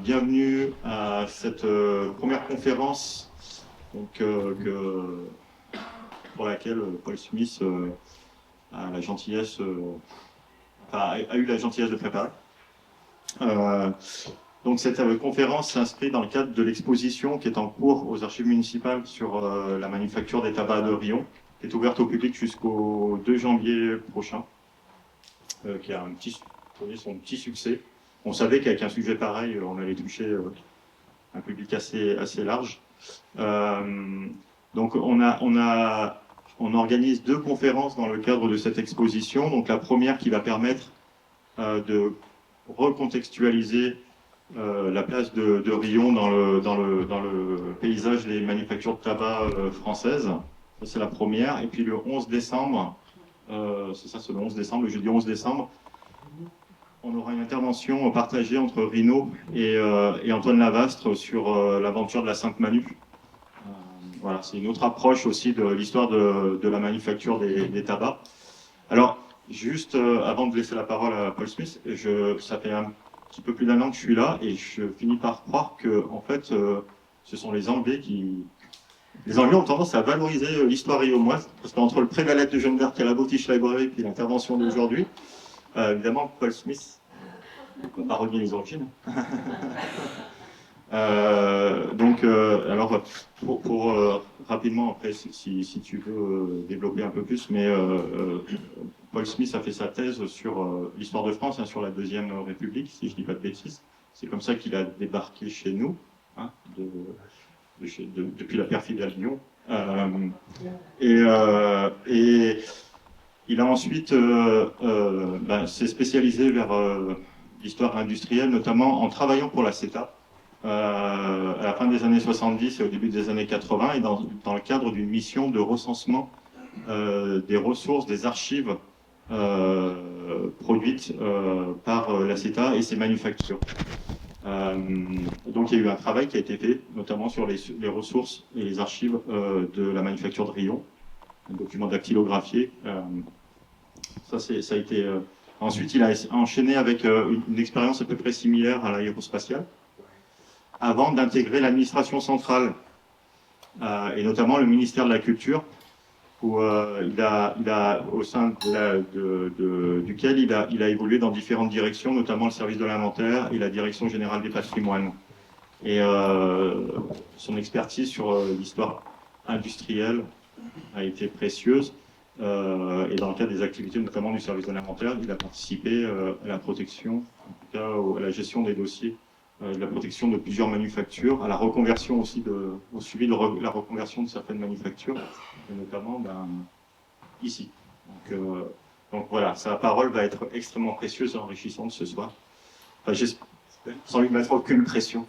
bienvenue à cette première conférence pour laquelle Paul Smith a eu la gentillesse de préparer. Donc cette conférence s'inscrit dans le cadre de l'exposition qui est en cours aux archives municipales sur la manufacture des tabacs de Riom, qui est ouverte au public jusqu'au 2 janvier prochain, qui a connu son petit succès. On savait qu'avec un sujet pareil, on allait toucher un public assez large. Donc on organise 2 conférences dans le cadre de cette exposition. Donc la première qui va permettre de recontextualiser la place de Riom dans le paysage des manufactures de tabac françaises. Ça, c'est la première. Et puis le 11 décembre, c'est le 11 décembre, le jeudi 11 décembre, on aura une intervention partagée entre Rino et Antoine Lavastre sur l'aventure de la Sainte Manu. Voilà, c'est une autre approche aussi de l'histoire de la manufacture des tabacs. Alors, juste avant de laisser la parole à Paul Smith, ça fait un petit peu plus d'1 an que je suis là et je finis par croire que, en fait, ce sont les Anglais qui... Les Anglais ont tendance à valoriser l'histoire riomoise, parce qu'entre le prêt de la lettre de Jeanne d'Arc à la British Library et l'intervention d'aujourd'hui, évidemment, Paul Smith ne va pas renier les origines. Alors, pour rapidement, après, si tu veux développer un peu plus, mais Paul Smith a fait sa thèse sur l'histoire de France, sur la Deuxième République, si je ne dis pas de bêtises. C'est comme ça qu'il a débarqué chez nous, depuis la perfide à Lyon. Et il a ensuite s'est spécialisé vers l'histoire industrielle, notamment en travaillant pour la CETA. À la fin des années 70 et au début des années 80, et dans le cadre d'une mission de recensement des ressources, des archives produites par la CETA et ses manufactures. Donc il y a eu un travail qui a été fait, notamment sur les ressources et les archives de la manufacture de Riom, un document dactylographié. Ça a été... Ensuite, il a enchaîné avec une expérience à peu près similaire à l'aérospatiale, avant d'intégrer l'administration centrale, et notamment le ministère de la Culture, où au sein duquel il a évolué dans différentes directions, notamment le service de l'inventaire et la direction générale des patrimoines. Et son expertise sur l'histoire industrielle a été précieuse. Et dans le cadre des activités, notamment du service de l'inventaire, il a participé à la protection, en tout cas à la gestion des dossiers, de la protection de plusieurs manufactures, à la reconversion aussi, au suivi de la reconversion de certaines manufactures, et notamment ici. Donc voilà, sa parole va être extrêmement précieuse et enrichissante ce soir. Enfin, sans lui mettre aucune pression.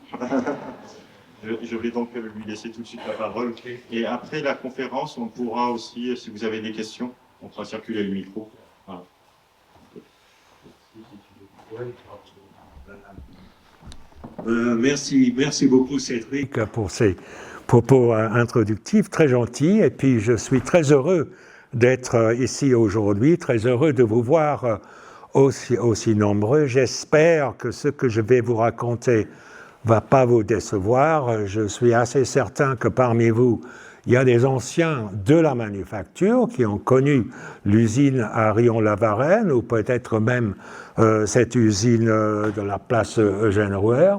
Je vais donc lui laisser tout de suite la parole. Et après la conférence, on pourra aussi, si vous avez des questions, on fera circuler le micro. Voilà. Merci beaucoup Cédric pour ces propos introductifs, très gentils. Et puis je suis très heureux d'être ici aujourd'hui, très heureux de vous voir aussi nombreux. J'espère que ce que je vais vous raconter va pas vous décevoir. Je suis assez certain que parmi vous, il y a des anciens de la manufacture qui ont connu l'usine à Riom-la-Varenne ou peut-être même cette usine de la place Eugène Rouher.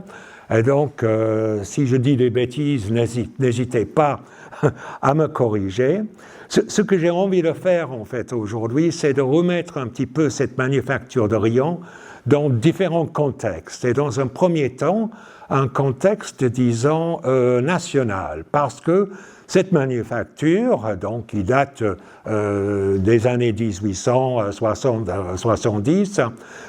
Et donc, si je dis des bêtises, n'hésitez pas à me corriger. Ce que j'ai envie de faire, en fait, aujourd'hui, c'est de remettre un petit peu cette manufacture de Riom dans différents contextes. Et dans un premier temps, un contexte, disons, national, parce que cette manufacture, donc, qui date des années 1870,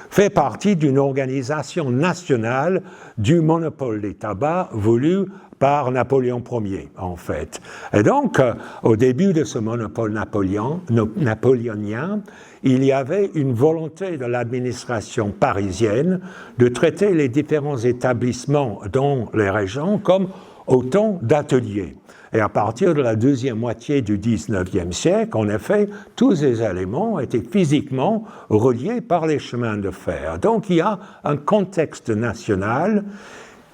fait partie d'une organisation nationale du monopole des tabacs voulu par Napoléon Ier, en fait. Et donc, au début de ce monopole napoléonien, il y avait une volonté de l'administration parisienne de traiter les différents établissements dans les régions comme autant d'ateliers. Et à partir de la deuxième moitié du XIXe siècle, en effet, tous ces éléments étaient physiquement reliés par les chemins de fer. Donc il y a un contexte national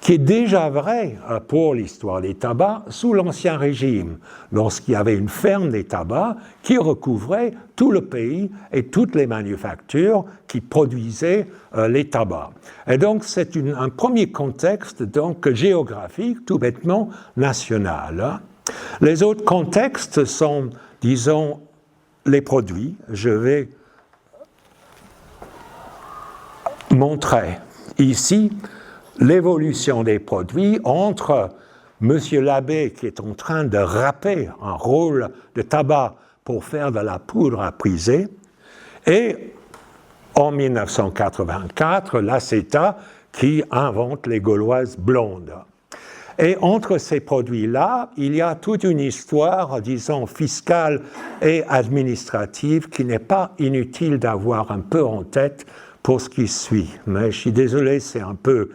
qui est déjà vrai pour l'histoire des tabacs sous l'Ancien Régime, lorsqu'il y avait une ferme des tabacs qui recouvrait tout le pays et toutes les manufactures qui produisaient les tabacs. Et donc c'est un premier contexte donc, géographique, tout bêtement national. Les autres contextes sont, disons, les produits. Je vais montrer ici l'évolution des produits entre M. Labbé qui est en train de râper un rôle de tabac pour faire de la poudre à priser et en 1984 l'Aceta qui invente les Gauloises blondes. Et entre ces produits-là, il y a toute une histoire, disons, fiscale et administrative qui n'est pas inutile d'avoir un peu en tête pour ce qui suit. Mais je suis désolé, c'est un peu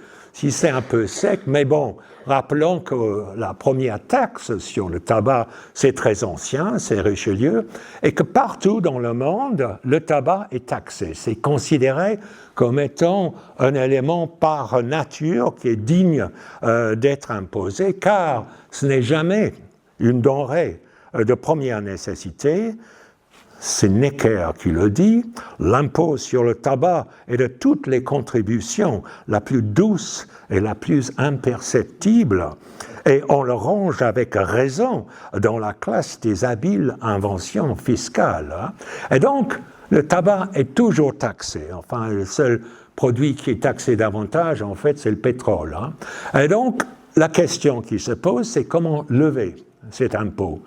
sec, mais bon, rappelons que la première taxe sur le tabac, c'est très ancien, c'est Richelieu, et que partout dans le monde, le tabac est taxé. C'est considéré comme étant un élément par nature qui est digne d'être imposé, car ce n'est jamais une denrée de première nécessité. C'est Necker qui le dit, l'impôt sur le tabac est de toutes les contributions la plus douce et la plus imperceptible, et on le range avec raison dans la classe des habiles inventions fiscales. Et donc, le tabac est toujours taxé. Enfin, le seul produit qui est taxé davantage, en fait, c'est le pétrole. Et donc, la question qui se pose, c'est comment lever cet impôt.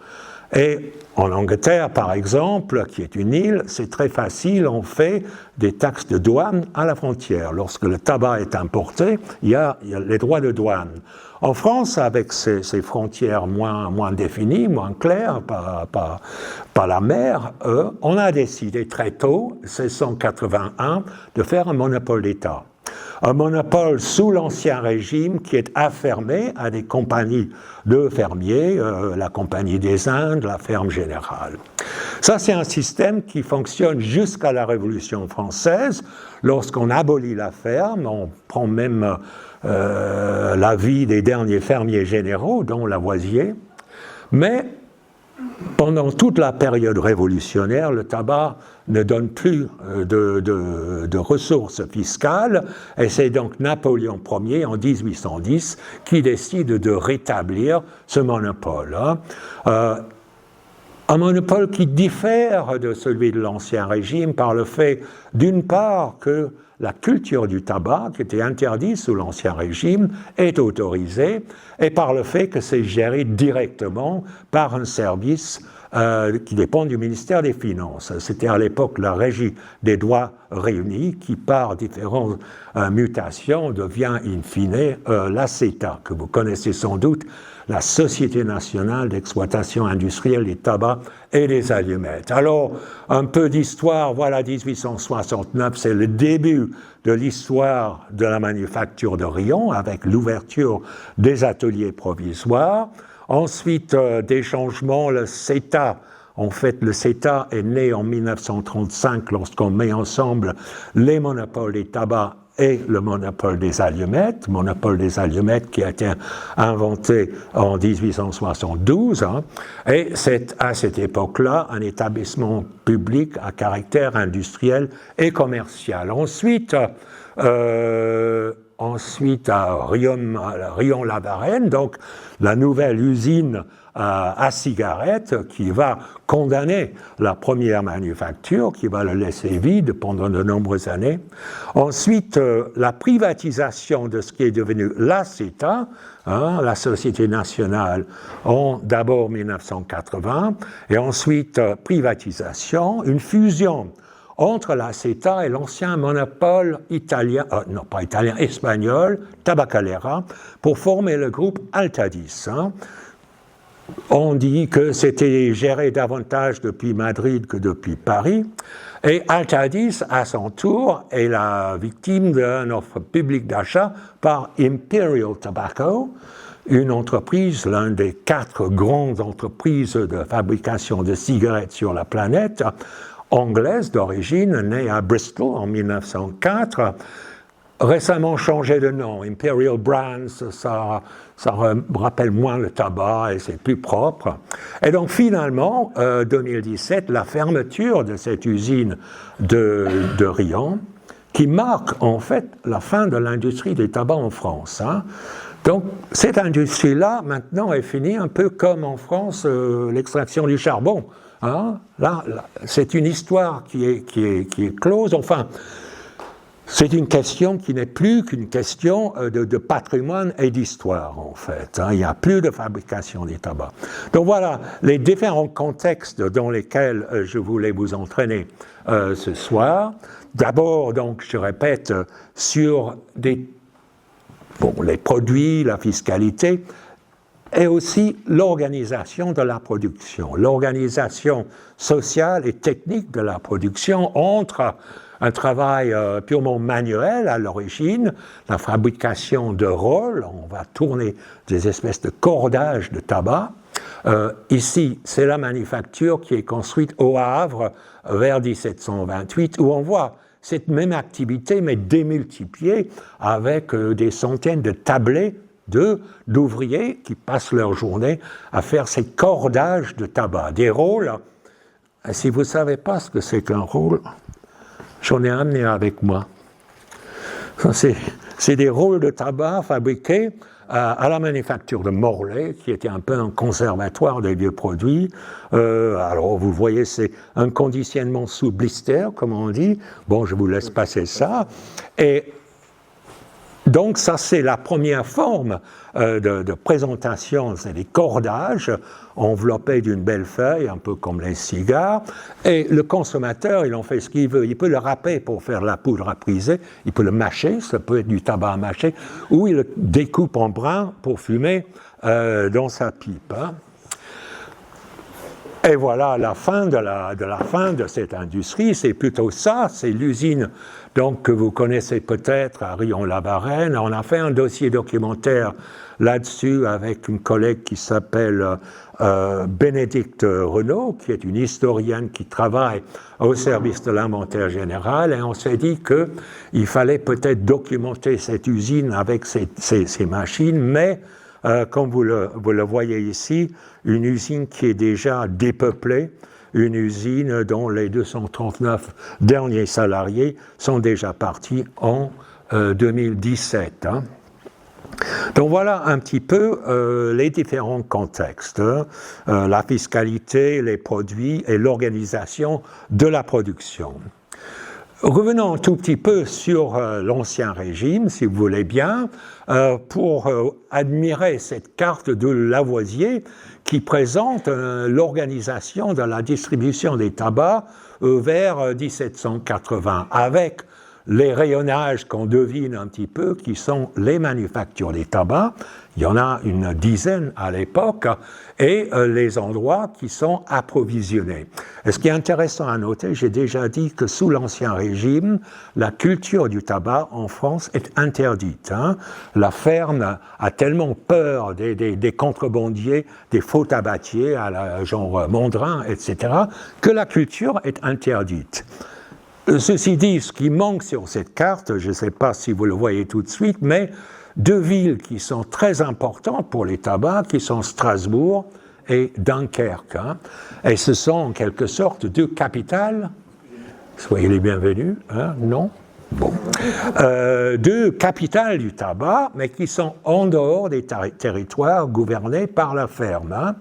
Et en Angleterre, par exemple, qui est une île, c'est très facile, on fait des taxes de douane à la frontière. Lorsque le tabac est importé, il y a les droits de douane. En France, avec ces frontières moins définies, moins claires par la mer, on a décidé très tôt, 1681, de faire un monopole d'État. Un monopole sous l'Ancien Régime qui est affermé à des compagnies de fermiers, la Compagnie des Indes, la Ferme Générale. Ça, c'est un système qui fonctionne jusqu'à la Révolution française. Lorsqu'on abolit la ferme, on prend même l'avis des derniers fermiers généraux, dont Lavoisier. Mais pendant toute la période révolutionnaire, le tabac ne donne plus de ressources fiscales, et c'est donc Napoléon Ier, en 1810, qui décide de rétablir ce monopole. Un monopole qui diffère de celui de l'Ancien Régime par le fait, d'une part, que la culture du tabac, qui était interdite sous l'Ancien Régime, est autorisée, et par le fait que c'est géré directement par un service qui dépend du ministère des Finances. C'était à l'époque la Régie des droits réunis, qui par différentes mutations devient in fine l'ACETA, que vous connaissez sans doute, la Société nationale d'exploitation industrielle des tabacs et des allumettes. Alors, un peu d'histoire, voilà, 1869, c'est le début de l'histoire de la manufacture de Riom, avec l'ouverture des ateliers provisoires. Ensuite, des changements, le CETA. En fait, le CETA est né en 1935 lorsqu'on met ensemble les monopoles des tabacs et le monopole des allumettes qui a été inventé en 1872, et c'est à cette époque-là un établissement public à caractère industriel et commercial. Ensuite à Riom-la-Varenne, donc la nouvelle usine à cigarettes qui va condamner la première manufacture, qui va le laisser vide pendant de nombreuses années. Ensuite, la privatisation de ce qui est devenu l'ACETA, la Société nationale, en d'abord 1980, et ensuite privatisation, une fusion entre l'ACETA et l'ancien monopole italien, espagnol, Tabacalera, pour former le groupe Altadis. On dit que c'était géré davantage depuis Madrid que depuis Paris. Et Altadis, à son tour, est la victime d'une offre publique d'achat par Imperial Tobacco, une entreprise, l'une des 4 grandes entreprises de fabrication de cigarettes sur la planète, anglaise d'origine, née à Bristol en 1904, récemment changé de nom. Imperial Brands, ça rappelle moins le tabac et c'est plus propre. Et donc finalement, 2017, la fermeture de cette usine de Riom, qui marque en fait la fin de l'industrie des tabacs en France. Hein. Donc cette industrie-là, maintenant, est finie un peu comme en France l'extraction du charbon. Hein. Là, c'est une histoire qui est close. Enfin, c'est une question qui n'est plus qu'une question de patrimoine et d'histoire, en fait. Hein. Il n'y a plus de fabrication des tabacs. Donc voilà les différents contextes dans lesquels je voulais vous entraîner ce soir. D'abord, donc, je répète, sur les produits, la fiscalité, et aussi l'organisation de la production, l'organisation sociale et technique de la production entre un travail purement manuel à l'origine, la fabrication de rôles, on va tourner des espèces de cordages de tabac. Ici, c'est la manufacture qui est construite au Havre vers 1728, où on voit cette même activité, mais démultipliée avec des centaines de tablets d'ouvriers qui passent leur journée à faire ces cordages de tabac, des rôles. Si vous ne savez pas ce que c'est qu'un rôle, j'en ai amené avec moi. C'est des rôles de tabac fabriqués à la manufacture de Morlaix, qui était un peu un conservatoire des vieux produits. Alors, vous voyez, c'est un conditionnement sous blister, comme on dit. Bon, je vous laisse passer ça. Et donc, ça, c'est la première forme de présentation, c'est des cordages enveloppés d'une belle feuille, un peu comme les cigares. Et le consommateur, il en fait ce qu'il veut. Il peut le râper pour faire la poudre à priser, il peut le mâcher, ça peut être du tabac à mâcher, ou il le découpe en brins pour fumer dans sa pipe. Hein. Et voilà la fin de cette industrie, c'est plutôt ça, c'est l'usine donc, que vous connaissez peut-être à Riom-la-Varenne. On a fait un dossier documentaire là-dessus avec une collègue qui s'appelle Bénédicte Renaud, qui est une historienne qui travaille au service de l'inventaire général, et on s'est dit qu'il fallait peut-être documenter cette usine avec ces machines, mais comme vous le voyez ici, une usine qui est déjà dépeuplée, une usine dont les 239 derniers salariés sont déjà partis en 2017. Hein. Donc voilà un petit peu les différents contextes, la fiscalité, les produits et l'organisation de la production. Revenons un tout petit peu sur l'Ancien Régime, si vous voulez bien, pour admirer cette carte de Lavoisier qui présente l'organisation de la distribution des tabacs vers 1780, avec les rayonnages qu'on devine un petit peu, qui sont les manufactures des tabacs. Il y en a une dizaine à l'époque, et les endroits qui sont approvisionnés. Et ce qui est intéressant à noter, j'ai déjà dit que sous l'Ancien Régime, la culture du tabac en France est interdite. Hein. La ferme a tellement peur des contrebandiers, des faux tabatiers, à la, genre Mondrin, etc., que la culture est interdite. Ceci dit, ce qui manque sur cette carte, je ne sais pas si vous le voyez tout de suite, mais deux villes qui sont très importantes pour les tabacs, qui sont Strasbourg et Dunkerque. Hein. Et ce sont en quelque sorte deux capitales. Soyez les bienvenus, hein, non ? Bon. Deux capitales du tabac, mais qui sont en dehors des territoires gouvernés par la ferme. Hein.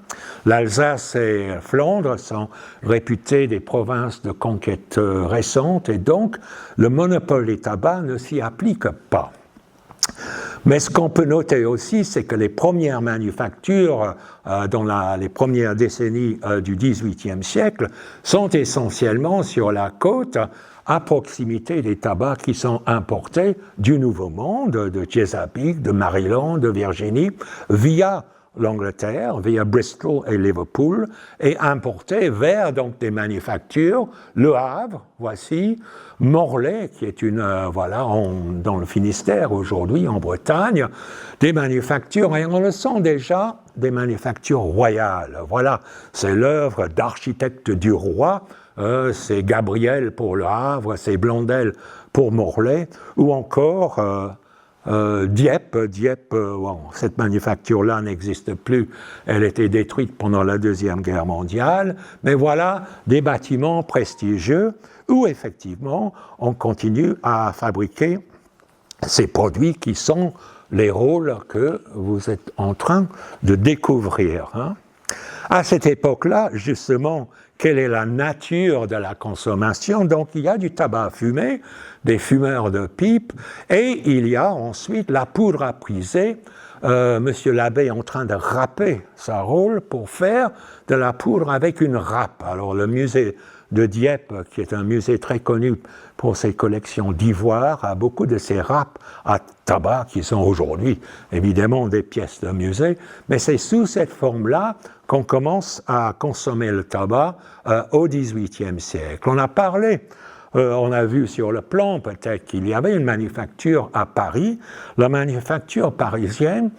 L'Alsace et Flandre sont réputées des provinces de conquête récentes, et donc le monopole des tabacs ne s'y applique pas. Mais ce qu'on peut noter aussi, c'est que les premières manufactures dans les premières décennies du XVIIIe siècle sont essentiellement sur la côte, à proximité des tabacs qui sont importés du Nouveau Monde, de Chesapeake, de Maryland, de Virginie, via l'Angleterre via Bristol et Liverpool et importé vers donc des manufactures, Le Havre, voici, Morlaix, qui est dans le Finistère aujourd'hui, en Bretagne, des manufactures, et on le sent déjà, des manufactures royales. Voilà, c'est l'œuvre d'architecte du roi, c'est Gabriel pour Le Havre, c'est Blondel pour Morlaix, ou encore Dieppe, cette manufacture-là n'existe plus, elle était détruite pendant la Deuxième Guerre mondiale, mais voilà des bâtiments prestigieux où effectivement on continue à fabriquer ces produits qui sont les rôles que vous êtes en train de découvrir. À cette époque-là, justement, quelle est la nature de la consommation? Donc il y a du tabac fumé, des fumeurs de pipe, et il y a ensuite la poudre à priser. Monsieur l'abbé est en train de râper sa rôle pour faire de la poudre avec une râpe. Alors le musée de Dieppe, qui est un musée très connu pour ses collections d'ivoire, a beaucoup de ces râpes à tabac qui sont aujourd'hui évidemment des pièces de musée, mais c'est sous cette forme-là qu'on commence à consommer le tabac au XVIIIe siècle. On a parlé, on a vu sur le plan peut-être qu'il y avait une manufacture à Paris. La manufacture parisienne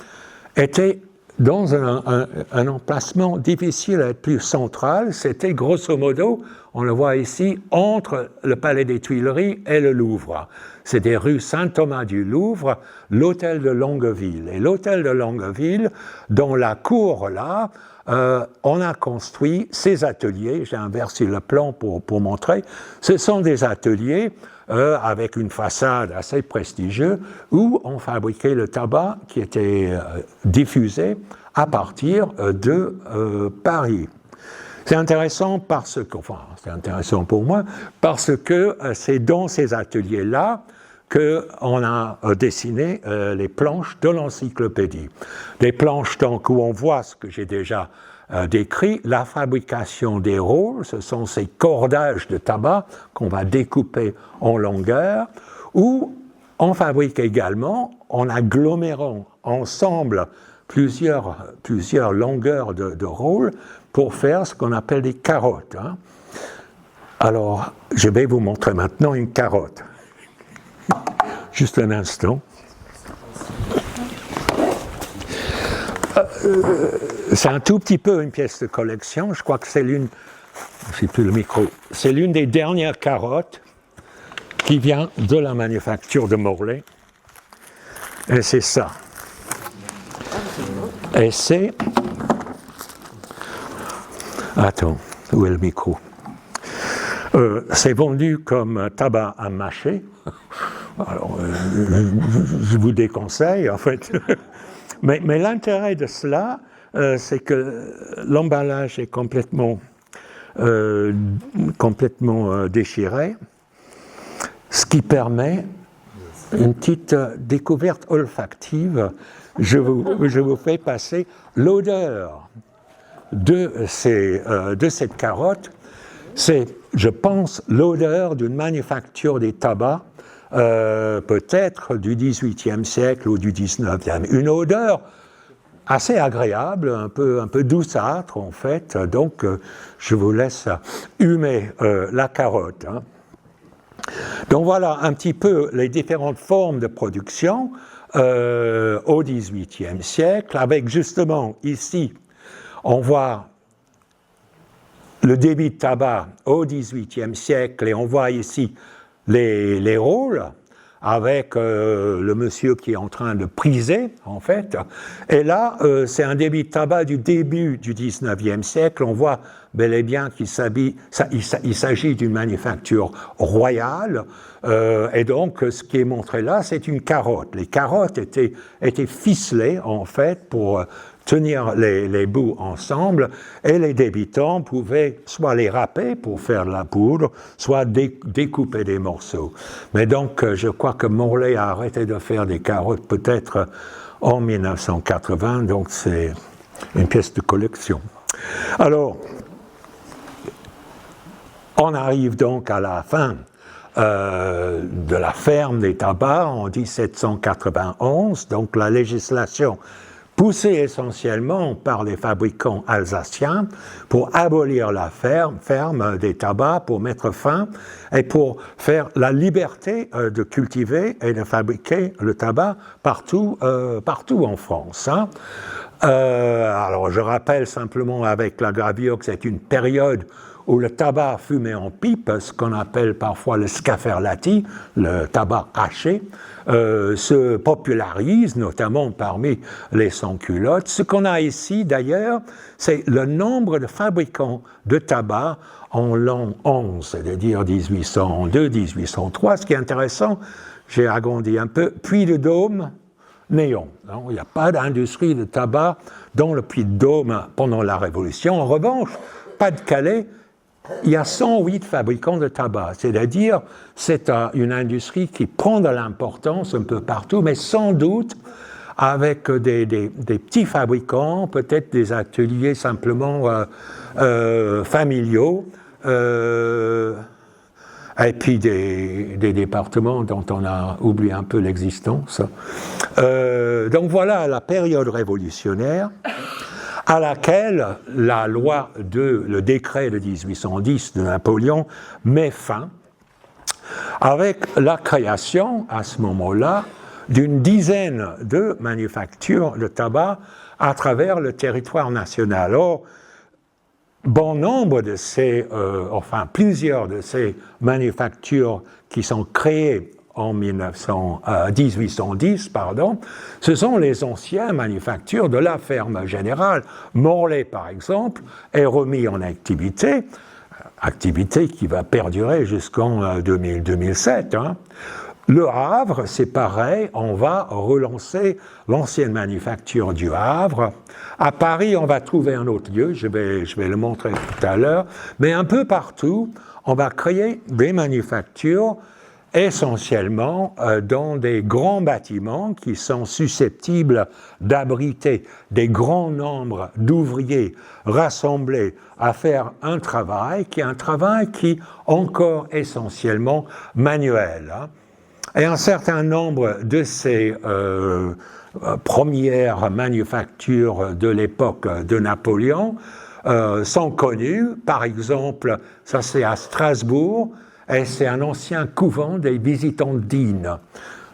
était dans un emplacement difficile à être plus central. C'était grosso modo, on le voit ici, entre le Palais des Tuileries et le Louvre. C'était rue Saint-Thomas-du-Louvre, l'hôtel de Longueville. Et l'hôtel de Longueville, dans la cour là, on a construit ces ateliers, j'ai inversé le plan pour montrer, ce sont des ateliers avec une façade assez prestigieuse où on fabriquait le tabac qui était diffusé à partir de Paris. C'est intéressant c'est intéressant pour moi, parce que c'est dans ces ateliers-là qu'on a dessiné les planches de l'encyclopédie. Des planches donc où on voit ce que j'ai déjà décrit, la fabrication des rôles, ce sont ces cordages de tabac qu'on va découper en longueur, où on fabrique également, en agglomérant ensemble plusieurs longueurs de rôles pour faire ce qu'on appelle des carottes. Alors, je vais vous montrer maintenant une carotte. Juste un instant. C'est un tout petit peu une pièce de collection. Je crois que c'est l'une... Je sais plus le micro. C'est l'une des dernières carottes qui vient de la manufacture de Morlaix. Et c'est ça. Et c'est... Attends, où est le micro? C'est vendu comme tabac à mâcher. Alors, je vous déconseille, en fait. Mais l'intérêt de cela, c'est que l'emballage est complètement déchiré, ce qui permet une petite découverte olfactive. Je vous fais passer l'odeur de cette carotte. C'est, je pense, l'odeur d'une manufacture des tabacs, peut-être du XVIIIe siècle ou du XIXe. Une odeur assez agréable, un peu douceâtre en fait. Donc, je vous laisse humer la carotte. Donc voilà un petit peu les différentes formes de production au XVIIIe siècle, avec justement ici, on voit le débit de tabac au XVIIIe siècle, et on voit ici les rôles, avec le monsieur qui est en train de priser, en fait. Et là, c'est un débit de tabac du début du XIXe siècle. On voit bel et bien qu'il s'agit d'une manufacture royale. Et donc, ce qui est montré là, c'est une carotte. Les carottes étaient ficelées, en fait, pour tenir les bouts ensemble, et les débitants pouvaient soit les râper pour faire de la poudre, soit découper des morceaux. Mais donc, je crois que Morlaix a arrêté de faire des carottes peut-être en 1980, donc c'est une pièce de collection. Alors, on arrive donc à la fin de la ferme des tabacs en 1791, donc la législation poussé essentiellement par les fabricants alsaciens pour abolir la ferme des tabacs, pour mettre fin et pour faire la liberté de cultiver et de fabriquer le tabac partout en France. Hein. Alors je rappelle simplement avec la gravure que c'est une période où le tabac fumé en pipe, ce qu'on appelle parfois le scaferlati, le tabac haché, se popularise, notamment parmi les sans-culottes. Ce qu'on a ici, d'ailleurs, c'est le nombre de fabricants de tabac en l'an 11, c'est-à-dire 1802-1803. Ce qui est intéressant, j'ai agrandi un peu, Puy-de-Dôme, néant. Il n'y a pas d'industrie de tabac dans le Puy-de-Dôme pendant la Révolution. En revanche, Pas-de-Calais, il y a 108 fabricants de tabac, c'est-à-dire c'est une industrie qui prend de l'importance un peu partout, mais sans doute avec des petits fabricants, peut-être des ateliers simplement familiaux, et puis des départements dont on a oublié un peu l'existence. Donc voilà la période révolutionnaire à laquelle le décret de 1810 de Napoléon met fin, avec la création, à ce moment-là, d'une dizaine de manufactures de tabac à travers le territoire national. Or, bon nombre de plusieurs de ces manufactures qui sont créées en 1810, ce sont les anciennes manufactures de la ferme générale. Morlaix, par exemple, est remis en activité qui va perdurer jusqu'en 2007. Hein. Le Havre, c'est pareil, on va relancer l'ancienne manufacture du Havre. À Paris, on va trouver un autre lieu, je vais le montrer tout à l'heure, mais un peu partout, on va créer des manufactures essentiellement dans des grands bâtiments qui sont susceptibles d'abriter des grands nombres d'ouvriers rassemblés à faire un travail qui est encore essentiellement manuel. Hein. Et un certain nombre de ces premières manufactures de l'époque de Napoléon sont connues. Par exemple, ça c'est à Strasbourg, et c'est un ancien couvent des Visitandines,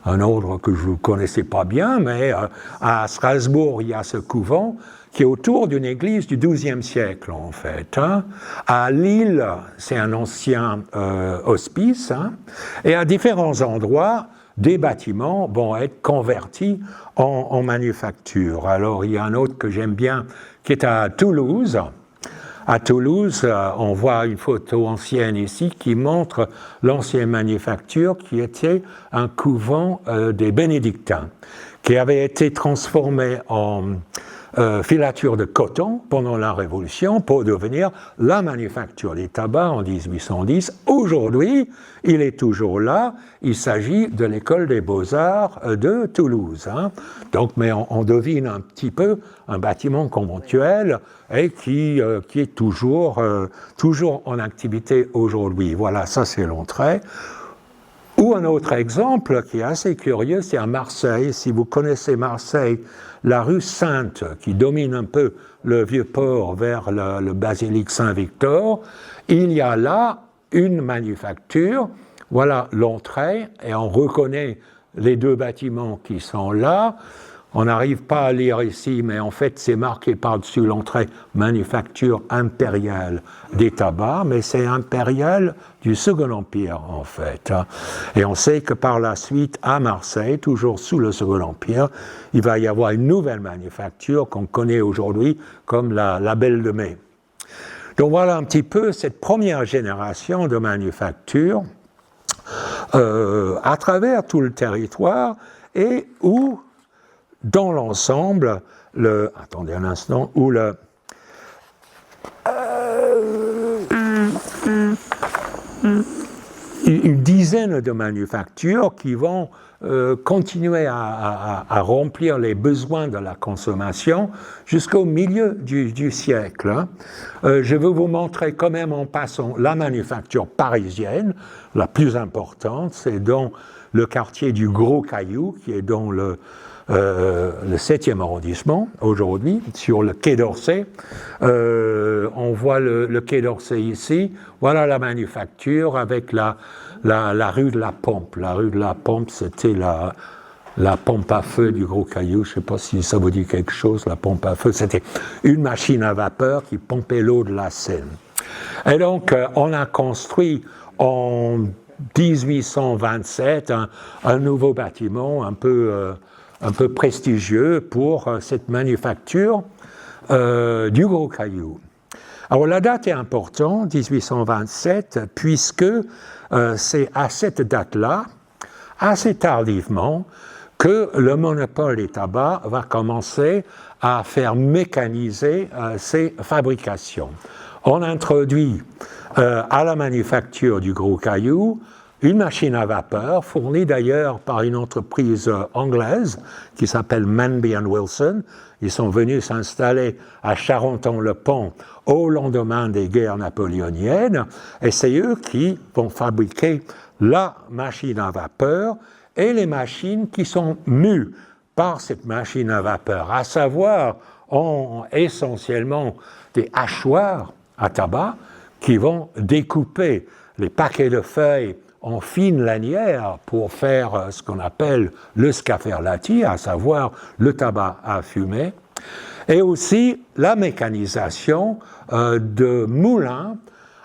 un ordre que je ne connaissais pas bien, mais à Strasbourg, il y a ce couvent qui est autour d'une église du XIIe siècle, en fait. Hein. À Lille, c'est un ancien hospice, hein. Et à différents endroits, des bâtiments vont être convertis en manufacture. Alors, il y a un autre que j'aime bien, qui est à Toulouse. À Toulouse, on voit une photo ancienne ici qui montre l'ancienne manufacture qui était un couvent des bénédictins, qui avait été transformé en filature de coton pendant la Révolution pour devenir la manufacture des tabacs en 1810. Aujourd'hui, il est toujours là. Il s'agit de l'école des beaux-arts de Toulouse. Hein. Donc, mais on devine un petit peu un bâtiment conventuel et qui est toujours en activité aujourd'hui. Voilà, ça c'est l'entrée. Ou un autre exemple qui est assez curieux, c'est à Marseille. Si vous connaissez Marseille, la rue Sainte, qui domine un peu le Vieux-Port vers le basilique Saint-Victor, il y a là une manufacture. Voilà l'entrée, et on reconnaît les deux bâtiments qui sont là. On n'arrive pas à lire ici, mais en fait, c'est marqué par-dessus l'entrée « Manufacture impériale des tabacs », mais c'est impérial du Second Empire, en fait. Et on sait que par la suite, à Marseille, toujours sous le Second Empire, il va y avoir une nouvelle manufacture qu'on connaît aujourd'hui comme la Belle de Mai. Donc voilà un petit peu cette première génération de manufactures à travers tout le territoire et où, dans l'ensemble, attendez un instant, où une dizaine de manufactures qui vont continué à remplir les besoins de la consommation jusqu'au milieu du siècle. Hein. Je veux vous montrer quand même en passant la manufacture parisienne, la plus importante, c'est dans le quartier du Gros Caillou, qui est dans le 7e arrondissement aujourd'hui, sur le quai d'Orsay. On voit le quai d'Orsay ici. Voilà la manufacture avec la rue de la Pompe. La rue de la Pompe, c'était la pompe à feu du Gros Caillou. Je ne sais pas si ça vous dit quelque chose, la pompe à feu. C'était une machine à vapeur qui pompait l'eau de la Seine. Et donc, on a construit en 1827 un nouveau bâtiment un peu prestigieux pour cette manufacture du Gros Caillou. Alors la date est importante, 1827, puisque c'est à cette date-là, assez tardivement, que le monopole des tabacs va commencer à faire mécaniser ses fabrications. On introduit à la manufacture du Gros Caillou une machine à vapeur, fournie d'ailleurs par une entreprise anglaise qui s'appelle Manby & Wilson. Ils sont venus s'installer à Charenton-le-Pont au lendemain des guerres napoléoniennes, et c'est eux qui vont fabriquer la machine à vapeur et les machines qui sont mues par cette machine à vapeur, à savoir essentiellement des hachoirs à tabac qui vont découper les paquets de feuilles en fines lanières pour faire ce qu'on appelle le scaferlati, à savoir le tabac à fumer, et aussi la mécanisation de moulins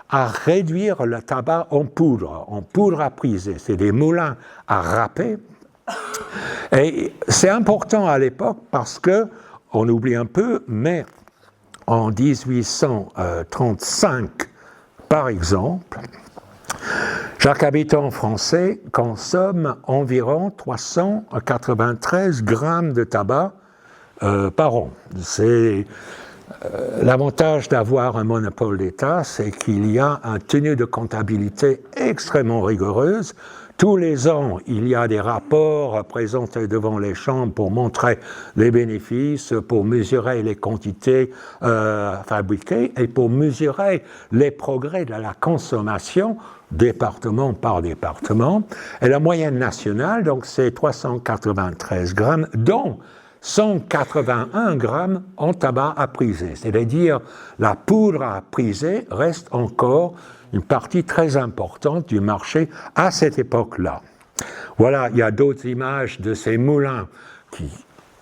à réduire le tabac en poudre à priser. C'est des moulins à râper. Et c'est important à l'époque parce que, on oublie un peu, mais en 1835, par exemple, chaque habitant français consomme environ 393 grammes de tabac par an. C'est l'avantage d'avoir un monopole d'État, c'est qu'il y a une tenue de comptabilité extrêmement rigoureuse. Tous les ans, il y a des rapports présentés devant les chambres pour montrer les bénéfices, pour mesurer les quantités fabriquées et pour mesurer les progrès de la consommation département par département. Et la moyenne nationale, donc, c'est 393 grammes, dont 181 grammes en tabac à priser. C'est-à-dire, la poudre à priser reste encore une partie très importante du marché à cette époque-là. Voilà, il y a d'autres images de ces moulins qui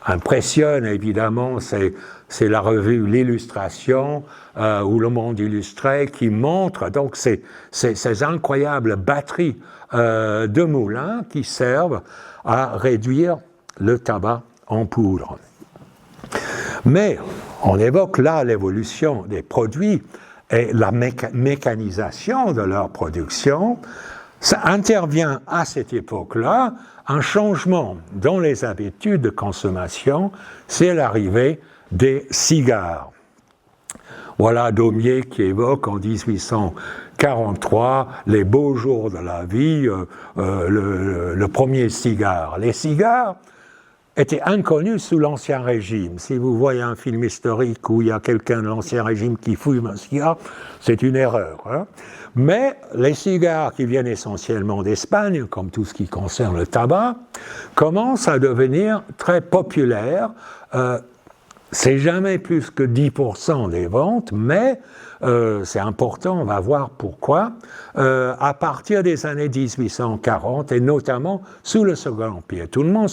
impressionnent, évidemment, c'est la revue L'Illustration ou Le Monde Illustré qui montre donc ces incroyables batteries de moulins qui servent à réduire le tabac en poudre. Mais on évoque là l'évolution des produits et la mécanisation de leur production. Ça intervient à cette époque-là un changement dans les habitudes de consommation, c'est l'arrivée des cigares. Voilà Daumier qui évoque en 1843 les beaux jours de la vie, le premier cigare. Les cigares étaient inconnus sous l'Ancien Régime. Si vous voyez un film historique où il y a quelqu'un de l'Ancien Régime qui fume un cigare, c'est une erreur. Hein. Mais les cigares qui viennent essentiellement d'Espagne, comme tout ce qui concerne le tabac, commencent à devenir très populaires. C'est jamais plus que 10% des ventes, mais c'est important, on va voir pourquoi, à partir des années 1840 et notamment sous le Second Empire. Tout le monde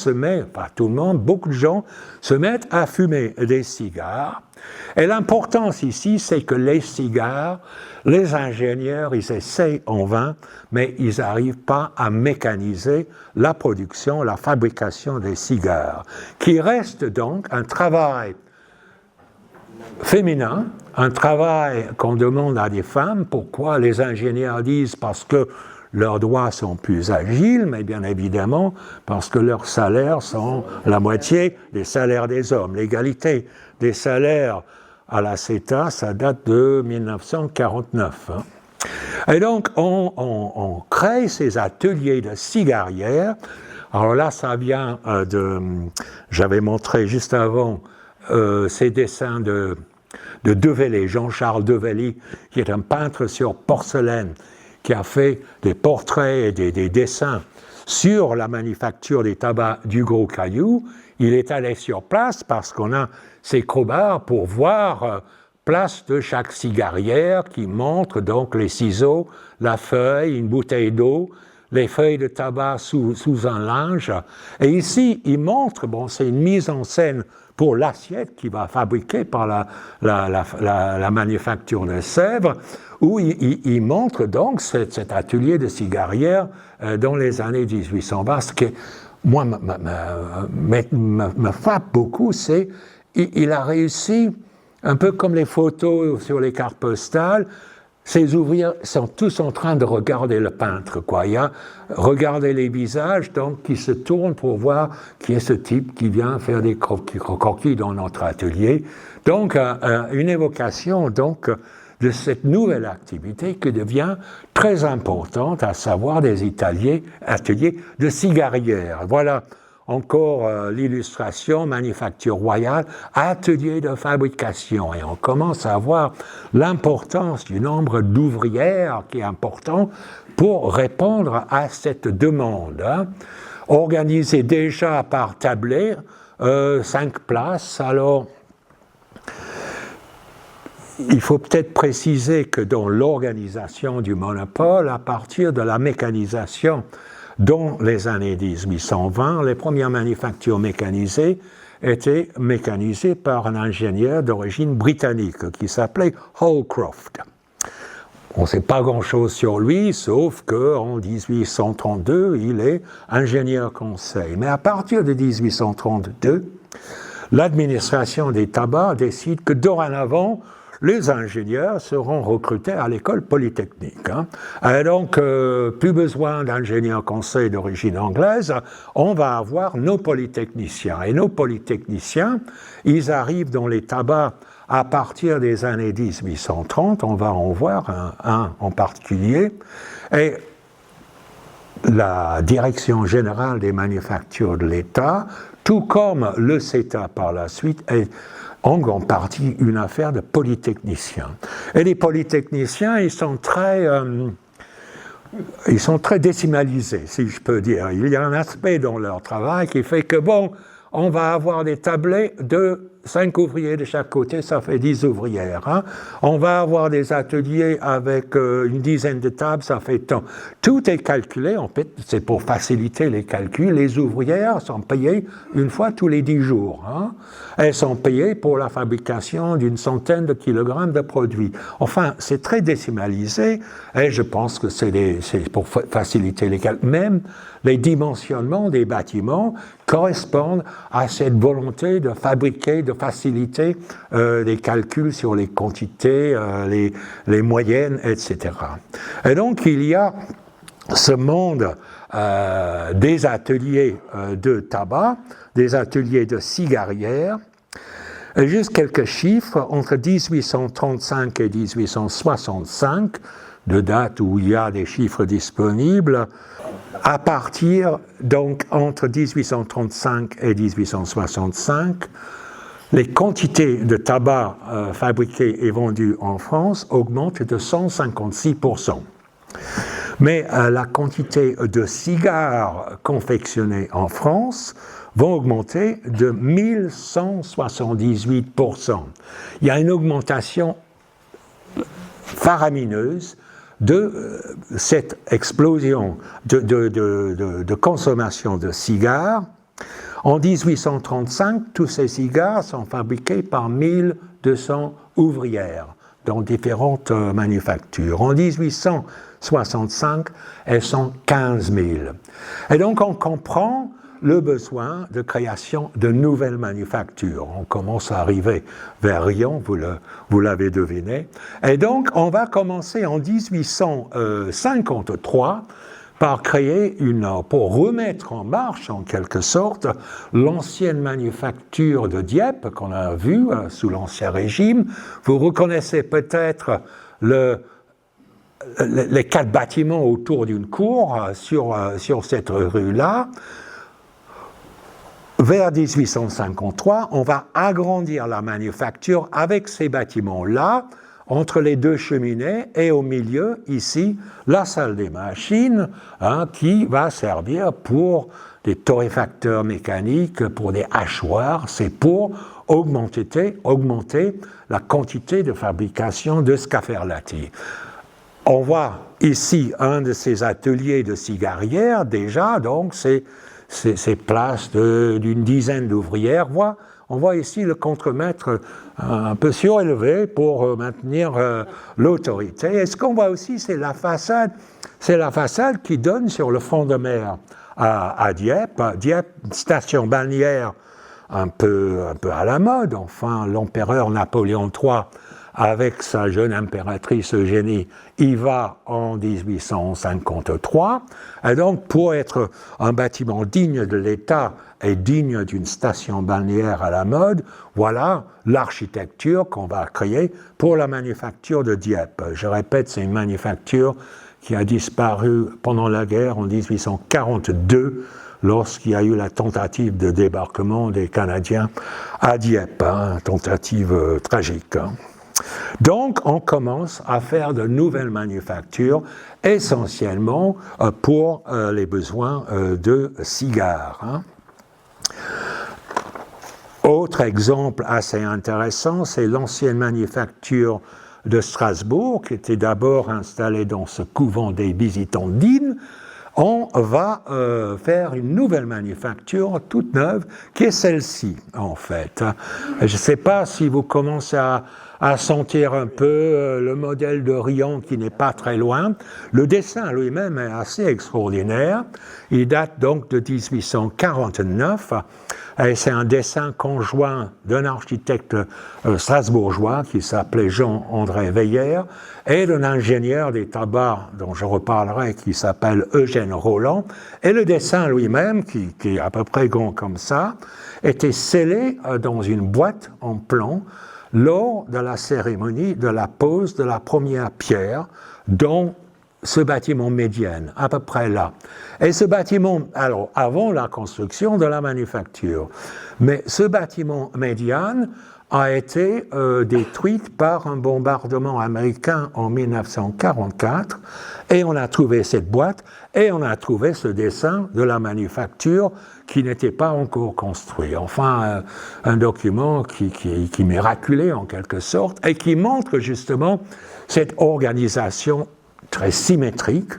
beaucoup de gens se mettent à fumer des cigares. Et l'importance ici, c'est que les cigares, les ingénieurs, ils essayent en vain, mais ils n'arrivent pas à mécaniser la production, la fabrication des cigares, qui reste donc un travail féminin, un travail qu'on demande à des femmes. Pourquoi? Les ingénieurs disent parce que leurs doigts sont plus agiles, mais bien évidemment parce que leurs salaires sont la moitié des salaires des hommes. L'égalité des salaires à la CETA, ça date de 1949. Hein. Et donc, on crée ces ateliers de cigarières. Alors là, ça vient j'avais montré juste avant ces dessins de Develey, Jean-Charles Develey, qui est un peintre sur porcelaine, qui a fait des portraits et des dessins sur la manufacture des tabacs du Gros Caillou. Il est allé sur place parce qu'on a ces crobards pour voir place de chaque cigarière qui montre donc les ciseaux, la feuille, une bouteille d'eau, les feuilles de tabac sous un linge. Et ici, il montre, bon, c'est une mise en scène pour l'assiette qui va fabriquer par la manufacture de Sèvres, où il montre donc cet atelier de cigarière dans les années 1820. Ce qui, moi, me frappe beaucoup, c'est qu'il a réussi, un peu comme les photos sur les cartes postales, ces ouvriers sont tous en train de regarder le peintre, quoi. Il y a regarder les visages, donc, qui se tournent pour voir qui est ce type qui vient faire des croquis dans notre atelier. Donc, une évocation, donc, de cette nouvelle activité qui devient très importante, à savoir des ateliers de cigarières. Voilà encore l'illustration, manufacture royale, atelier de fabrication. Et on commence à voir l'importance du nombre d'ouvrières qui est important pour répondre à cette demande. Organisé déjà par tablé, 5 places. Alors, il faut peut-être préciser que dans l'organisation du monopole, à partir de la mécanisation dans les années 1820, les premières manufactures mécanisées étaient mécanisées par un ingénieur d'origine britannique qui s'appelait Holcroft. On ne sait pas grand-chose sur lui, sauf qu'en 1832, il est ingénieur conseil. Mais à partir de 1832, l'administration des tabacs décide que dorénavant, les ingénieurs seront recrutés à l'école polytechnique. Et donc, plus besoin d'ingénieurs conseil d'origine anglaise, on va avoir nos polytechniciens. Et nos polytechniciens, ils arrivent dans les tabacs à partir des années 1830, on va en voir un en particulier. Et la Direction générale des manufactures de l'État, tout comme le CETA par la suite, est en grande partie une affaire de polytechniciens. Et les polytechniciens, ils sont très décimalisés, si je peux dire. Il y a un aspect dans leur travail qui fait que, bon, on va avoir des tablets de 5 ouvriers de chaque côté, ça fait 10 ouvrières. On va avoir des ateliers avec une dizaine de tables, ça fait tant. Tout est calculé, en fait, c'est pour faciliter les calculs. Les ouvrières sont payées une fois tous les 10 jours. Elles sont payées pour la fabrication d'une centaine de kilogrammes de produits. Enfin, c'est très décimalisé, et je pense que c'est pour faciliter les calculs. Même les dimensionnements des bâtiments correspondent à cette volonté de fabriquer, de faciliter les calculs sur les quantités, les moyennes, etc. Et donc, il y a ce monde des ateliers de tabac, des ateliers de cigarières. Et juste quelques chiffres, entre 1835 et 1865, de date où il y a des chiffres disponibles, à partir, donc, entre 1835 et 1865, les quantités de tabac fabriquées et vendues en France augmentent de 156%. Mais la quantité de cigares confectionnés en France vont augmenter de 1178%. Il y a une augmentation faramineuse de cette explosion de consommation de cigares. En 1835, tous ces cigares sont fabriqués par 1200 ouvrières dans différentes manufactures. En 1865, elles sont 15 000. Et donc on comprend le besoin de création de nouvelles manufactures. On commence à arriver vers Riom, vous l'avez deviné. Et donc, on va commencer en 1853 par créer pour remettre en marche, en quelque sorte, l'ancienne manufacture de Dieppe qu'on a vue sous l'Ancien Régime. Vous reconnaissez peut-être les 4 bâtiments autour d'une cour sur cette rue-là. Vers 1853, on va agrandir la manufacture avec ces bâtiments-là, entre les 2 cheminées, et au milieu, ici, la salle des machines, qui va servir pour des torréfacteurs mécaniques, pour des hachoirs. C'est pour augmenter la quantité de fabrication de Scaferlati. On voit ici un de ces ateliers de cigarières, déjà, donc ces places d'une dizaine d'ouvrières. On voit ici le contremaître un peu surélevé pour maintenir l'autorité. Et ce qu'on voit aussi, c'est la façade qui donne sur le front de mer à Dieppe. Dieppe, station balnéaire un peu à la mode. Enfin, l'empereur Napoléon III, avec sa jeune impératrice Eugénie, y va en 1853. Et donc, pour être un bâtiment digne de l'État et digne d'une station balnéaire à la mode, voilà l'architecture qu'on va créer pour la manufacture de Dieppe. Je répète, c'est une manufacture qui a disparu pendant la guerre en 1842, lorsqu'il y a eu la tentative de débarquement des Canadiens à Dieppe, tentative tragique. Donc, on commence à faire de nouvelles manufactures, essentiellement pour les besoins de cigares. Autre exemple assez intéressant, c'est l'ancienne manufacture de Strasbourg, qui était d'abord installée dans ce couvent des Visitandines. On va faire une nouvelle manufacture toute neuve, qui est celle-ci, en fait. Je ne sais pas si vous commencez à sentir un peu le modèle de Rion qui n'est pas très loin. Le dessin lui-même est assez extraordinaire. Il date donc de 1849. Et c'est un dessin conjoint d'un architecte strasbourgeois qui s'appelait Jean-André Veillère et d'un ingénieur des tabacs dont je reparlerai qui s'appelle Eugène Roland. Et le dessin lui-même, qui est à peu près grand comme ça, était scellé dans une boîte en plomb lors de la cérémonie de la pose de la première pierre dans ce bâtiment Médiane, à peu près là. Et ce bâtiment, alors avant la construction de la manufacture, mais ce bâtiment Médiane a été détruit par un bombardement américain en 1944, et on a trouvé cette boîte, et on a trouvé ce dessin de la manufacture qui n'était pas encore construit. Enfin, un document qui miraculé en quelque sorte, et qui montre justement cette organisation très symétrique,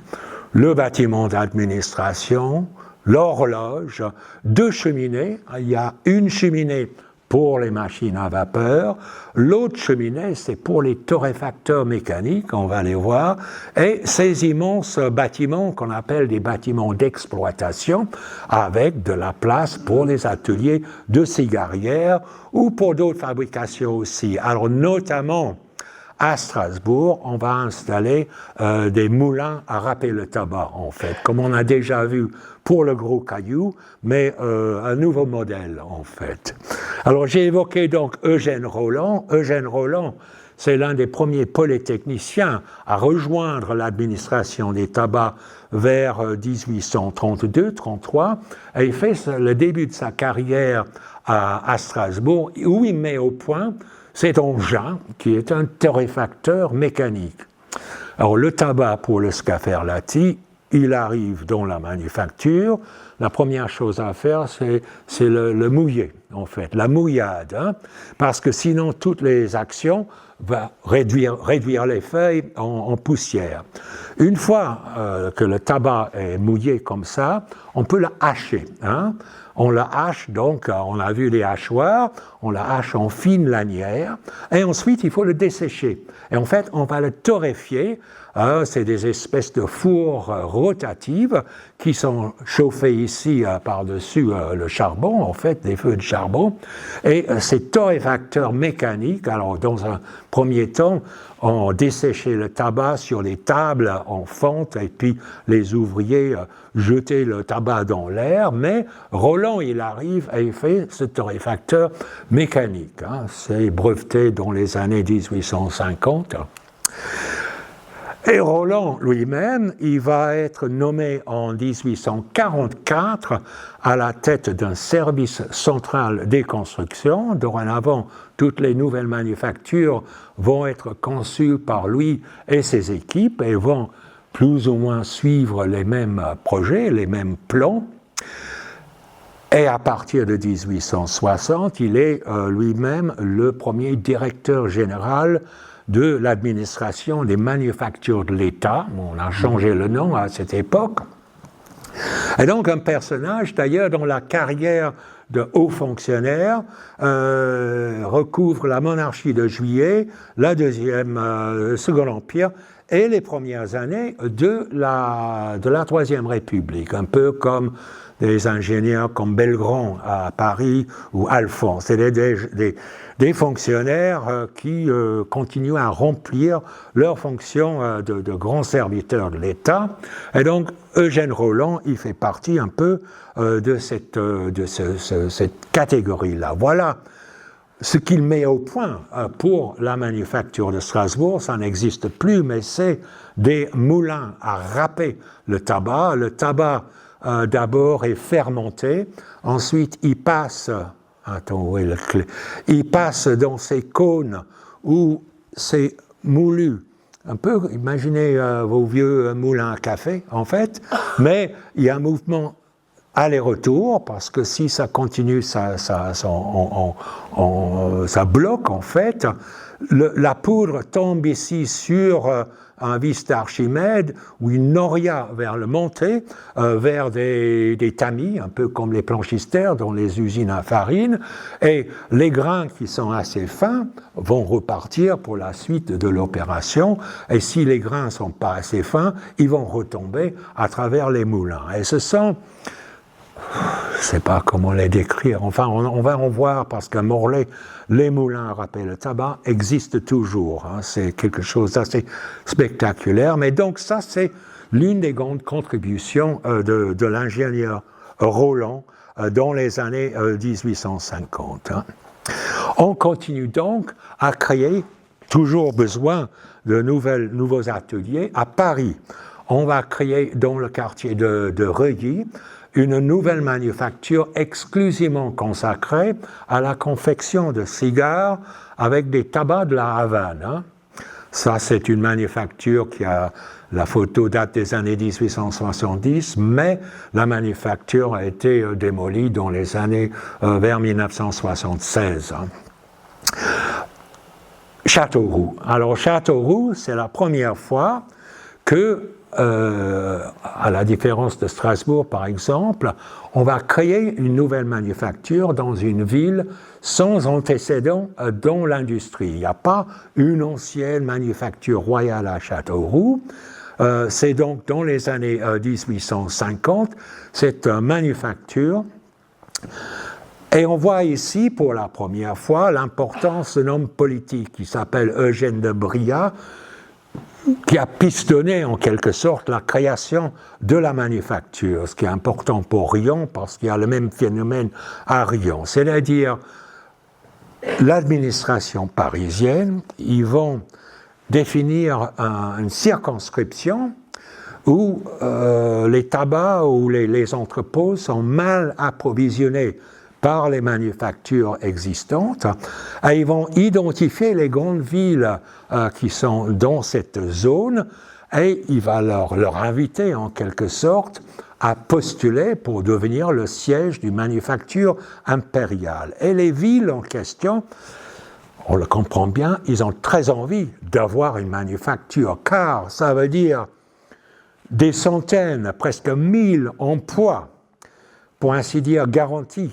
le bâtiment d'administration, l'horloge, 2 cheminées. Il y a une cheminée pour les machines à vapeur, l'autre cheminée, c'est pour les torréfacteurs mécaniques, on va les voir, et ces immenses bâtiments qu'on appelle des bâtiments d'exploitation, avec de la place pour les ateliers de cigarières ou pour d'autres fabrications aussi. Alors notamment, à Strasbourg, on va installer des moulins à râper le tabac, en fait, comme on a déjà vu pour le gros caillou, mais un nouveau modèle, en fait. Alors, j'ai évoqué donc Eugène Roland. Eugène Roland, c'est l'un des premiers polytechniciens à rejoindre l'administration des tabacs vers 1832-33, et il fait le début de sa carrière à Strasbourg, où il met au point cet engin qui est un torréfacteur mécanique. Alors le tabac pour le Scaferlati, il arrive dans la manufacture. La première chose à faire, c'est le mouiller, en fait, la mouillade, parce que sinon toutes les actions vont réduire les feuilles en poussière. Une fois que le tabac est mouillé comme ça, on peut le hacher. On la hache, donc, on a vu les hachoirs, on la hache en fines lanières, et ensuite il faut le dessécher. Et en fait, on va le torréfier. C'est des espèces de fours rotatives qui sont chauffées ici par-dessus le charbon, en fait, des feux de charbon. Et ces torréfacteurs mécaniques, alors dans un premier temps, on desséchait le tabac sur les tables en fonte, et puis les ouvriers jetaient le tabac dans l'air, mais Roland, il arrive et il fait ce torréfacteur mécanique. C'est breveté dans les années 1850. Et Roland lui-même, il va être nommé en 1844 à la tête d'un service central des constructions. Dorénavant, toutes les nouvelles manufactures vont être conçues par lui et ses équipes et vont plus ou moins suivre les mêmes projets, les mêmes plans. Et à partir de 1860, il est lui-même le premier directeur général de l'administration des manufactures de l'État. On a changé le nom à cette époque. Et donc un personnage, d'ailleurs, dont la carrière de haut fonctionnaire recouvre la monarchie de Juillet, le Second Empire et les premières années de la Troisième République, un peu comme des ingénieurs comme Belgrand à Paris ou Alphonse. C'est des fonctionnaires qui continuent à remplir leurs fonctions de grands serviteurs de l'État. Et donc, Eugène Roland, il fait partie un peu de cette catégorie-là. Voilà ce qu'il met au point pour la manufacture de Strasbourg. Ça n'existe plus, mais c'est des moulins à râper le tabac. Le tabac, d'abord, est fermenté. Ensuite, il passe... Attends, où est la clé? Il passe dans ces cônes où c'est moulu. Un peu, imaginez vos vieux moulins à café, en fait, mais il y a un mouvement aller-retour, parce que si ça continue, ça bloque, en fait. La poudre tombe ici sur un vis d'Archimède ou une noria vers le monté, vers des tamis, un peu comme les planchistères dans les usines à farine, et les grains qui sont assez fins vont repartir pour la suite de l'opération, et si les grains ne sont pas assez fins, ils vont retomber à travers les moulins. Et ce sont... Je ne sais pas comment les décrire. Enfin, on va en voir parce qu'à Morlaix, les moulins à râper le tabac existent toujours. Hein. C'est quelque chose d'assez spectaculaire. Mais donc ça, c'est l'une des grandes contributions de l'ingénieur Roland dans les années 1850. Hein. On continue donc à créer, toujours besoin de nouveaux ateliers, à Paris. On va créer dans le quartier de Reuilly une nouvelle manufacture exclusivement consacrée à la confection de cigares avec des tabacs de la Havane. Hein. Ça, c'est une manufacture qui a... La photo date des années 1870, mais la manufacture a été démolie dans les années vers 1976. Hein. Châteauroux. Alors, Châteauroux, c'est la première fois que à la différence de Strasbourg, par exemple, on va créer une nouvelle manufacture dans une ville sans antécédent dans l'industrie. Il n'y a pas une ancienne manufacture royale à Châteauroux. C'est donc dans les années 1850, cette manufacture. Et on voit ici, pour la première fois, l'importance d'un homme politique qui s'appelle Eugène de Bryas, qui a pistonné en quelque sorte la création de la manufacture, ce qui est important pour Riom parce qu'il y a le même phénomène à Riom, c'est-à-dire l'administration parisienne, ils vont définir une circonscription où les tabacs ou les entrepôts sont mal approvisionnés par les manufactures existantes, et ils vont identifier les grandes villes qui sont dans cette zone, et il va leur inviter en quelque sorte à postuler pour devenir le siège d'une manufacture impériale. Et les villes en question, on le comprend bien, ils ont très envie d'avoir une manufacture, car ça veut dire des centaines, presque 1000 emplois, pour ainsi dire, garantis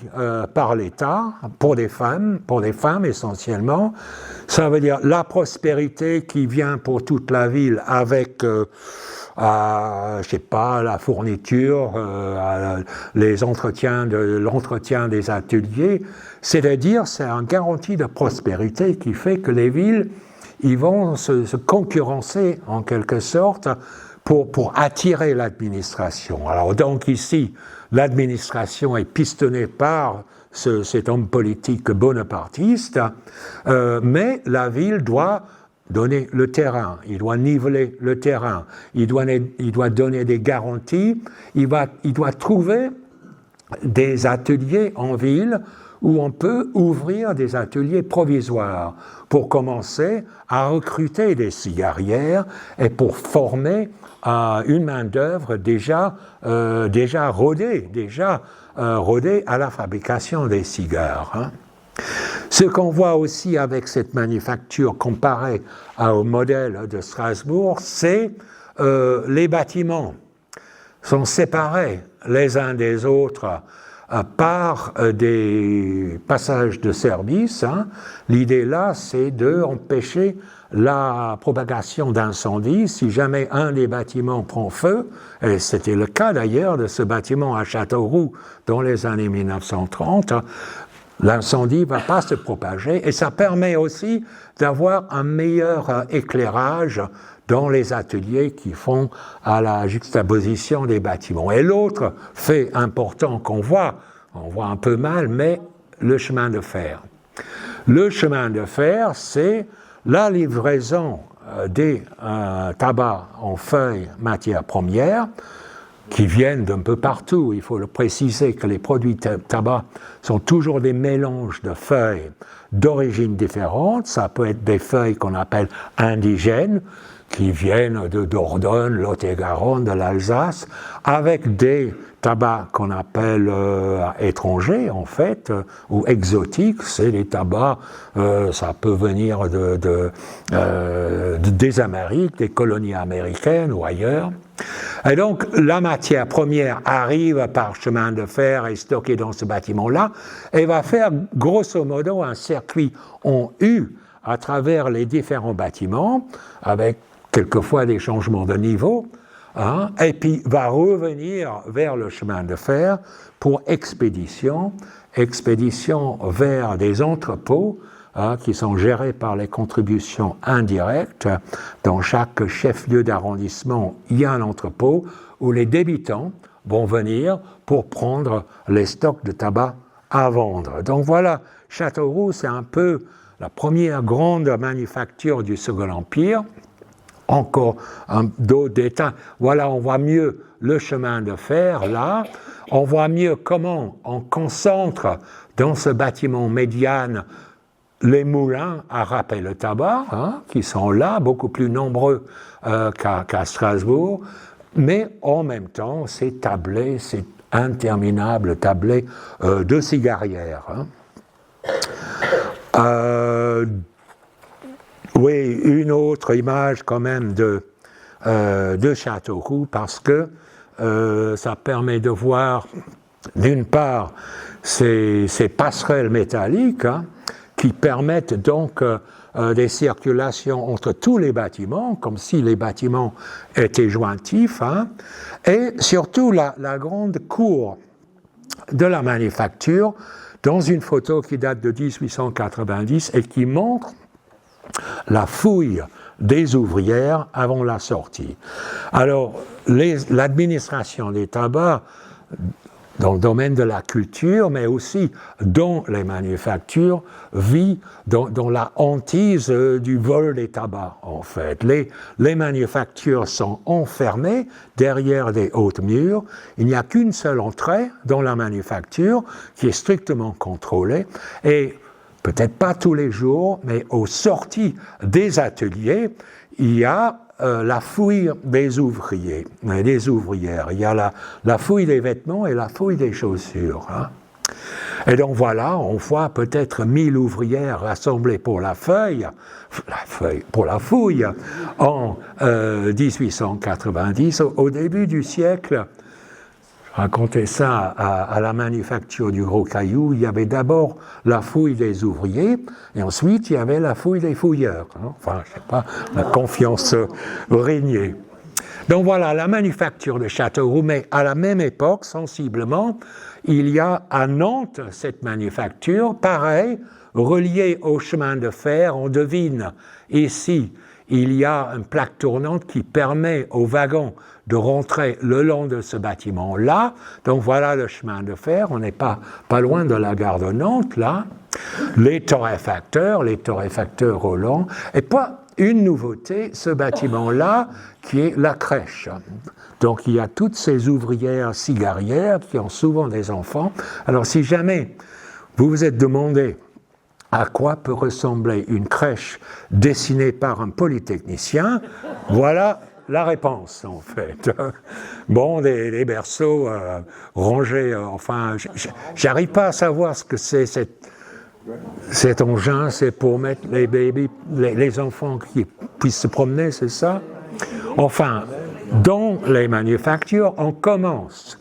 par l'État, pour des femmes essentiellement. Ça veut dire la prospérité qui vient pour toute la ville avec, je sais pas, la fourniture, l'entretien des ateliers. C'est-à-dire, c'est une garantie de prospérité qui fait que les villes, ils vont se concurrencer en quelque sorte pour attirer l'administration. Alors donc ici, l'administration est pistonnée par cet homme politique bonapartiste, mais la ville doit donner le terrain, il doit niveler le terrain, il doit donner des garanties, il doit trouver des ateliers en ville où on peut ouvrir des ateliers provisoires pour commencer à recruter des cigarières et pour former une main-d'œuvre déjà rodée à la fabrication des cigares. Hein. Ce qu'on voit aussi avec cette manufacture comparée au modèle de Strasbourg, c'est les bâtiments sont séparés les uns des autres par des passages de service. Hein. L'idée là, c'est d'empêcher la propagation d'incendies si jamais un des bâtiments prend feu, et c'était le cas d'ailleurs de ce bâtiment à Châteauroux dans les années 1930, l'incendie ne va pas se propager et ça permet aussi d'avoir un meilleur éclairage dans les ateliers qui font à la juxtaposition des bâtiments. Et l'autre fait important qu'on voit, on voit un peu mal, mais le chemin de fer. Le chemin de fer, c'est la livraison des tabacs en feuilles matières premières qui viennent d'un peu partout. Il faut le préciser que les produits tabac sont toujours des mélanges de feuilles d'origine différente. Ça peut être des feuilles qu'on appelle indigènes, qui viennent de Dordogne, Lot-et-Garonne, de l'Alsace, avec des tabacs qu'on appelle étrangers, en fait, ou exotiques. C'est des tabacs, ça peut venir des Amériques, des colonies américaines ou ailleurs. Et donc, la matière première arrive par chemin de fer et stockée dans ce bâtiment-là, et va faire grosso modo un circuit en U à travers les différents bâtiments, avec quelquefois des changements de niveau, hein, et puis va revenir vers le chemin de fer pour expédition vers des entrepôts qui sont gérés par les contributions indirectes. Dans chaque chef-lieu d'arrondissement, il y a un entrepôt où les débitants vont venir pour prendre les stocks de tabac à vendre. Donc voilà, Châteauroux, c'est un peu la première grande manufacture du Second Empire. Encore d'autres détails. Voilà, on voit mieux le chemin de fer, là. On voit mieux comment on concentre dans ce bâtiment médiane les moulins à râper le tabac, hein, qui sont là, beaucoup plus nombreux qu'à Strasbourg, mais en même temps, c'est tablé, c'est interminable tablé de cigarières. Hein. Oui, une autre image quand même de Châteauroux, parce que ça permet de voir, d'une part, ces passerelles métalliques, hein, qui permettent donc des circulations entre tous les bâtiments, comme si les bâtiments étaient jointifs, hein, et surtout la grande cour de la manufacture, dans une photo qui date de 1890 et qui montre la fouille des ouvrières avant la sortie. Alors, l'administration des tabacs, dans le domaine de la culture, mais aussi dans les manufactures, vit dans la hantise du vol des tabacs, en fait. Les manufactures sont enfermées derrière des hautes murs. Il n'y a qu'une seule entrée dans la manufacture qui est strictement contrôlée. Et peut-être pas tous les jours, mais aux sorties des ateliers, il y a la fouille des ouvriers, des ouvrières. Il y a la fouille des vêtements et la fouille des chaussures. Hein. Et donc voilà, on voit peut-être 1000 ouvrières rassemblées pour la fouille en 1890, au début du siècle. Je racontais ça à la manufacture du Gros Caillou. Il y avait d'abord la fouille des ouvriers, et ensuite il y avait la fouille des fouilleurs. Enfin, je sais pas, la confiance régnait. Donc voilà, la manufacture de Châteauroux, mais à la même époque, sensiblement, il y a à Nantes cette manufacture, pareil, reliée au chemin de fer. On devine ici, il y a une plaque tournante qui permet aux wagons de rentrer le long de ce bâtiment-là. Donc voilà le chemin de fer, on n'est pas loin de la gare de Nantes, là. Les torréfacteurs Roland. Et pas une nouveauté, ce bâtiment-là, qui est la crèche. Donc il y a toutes ces ouvrières cigarières qui ont souvent des enfants. Alors si jamais vous vous êtes demandé à quoi peut ressembler une crèche dessinée par un polytechnicien, voilà la réponse, en fait. Bon, des berceaux rangés, enfin, j'arrive pas à savoir ce que c'est cet engin, c'est pour mettre les bébés, les enfants qui puissent se promener, c'est ça? Enfin, dans les manufactures, on commence,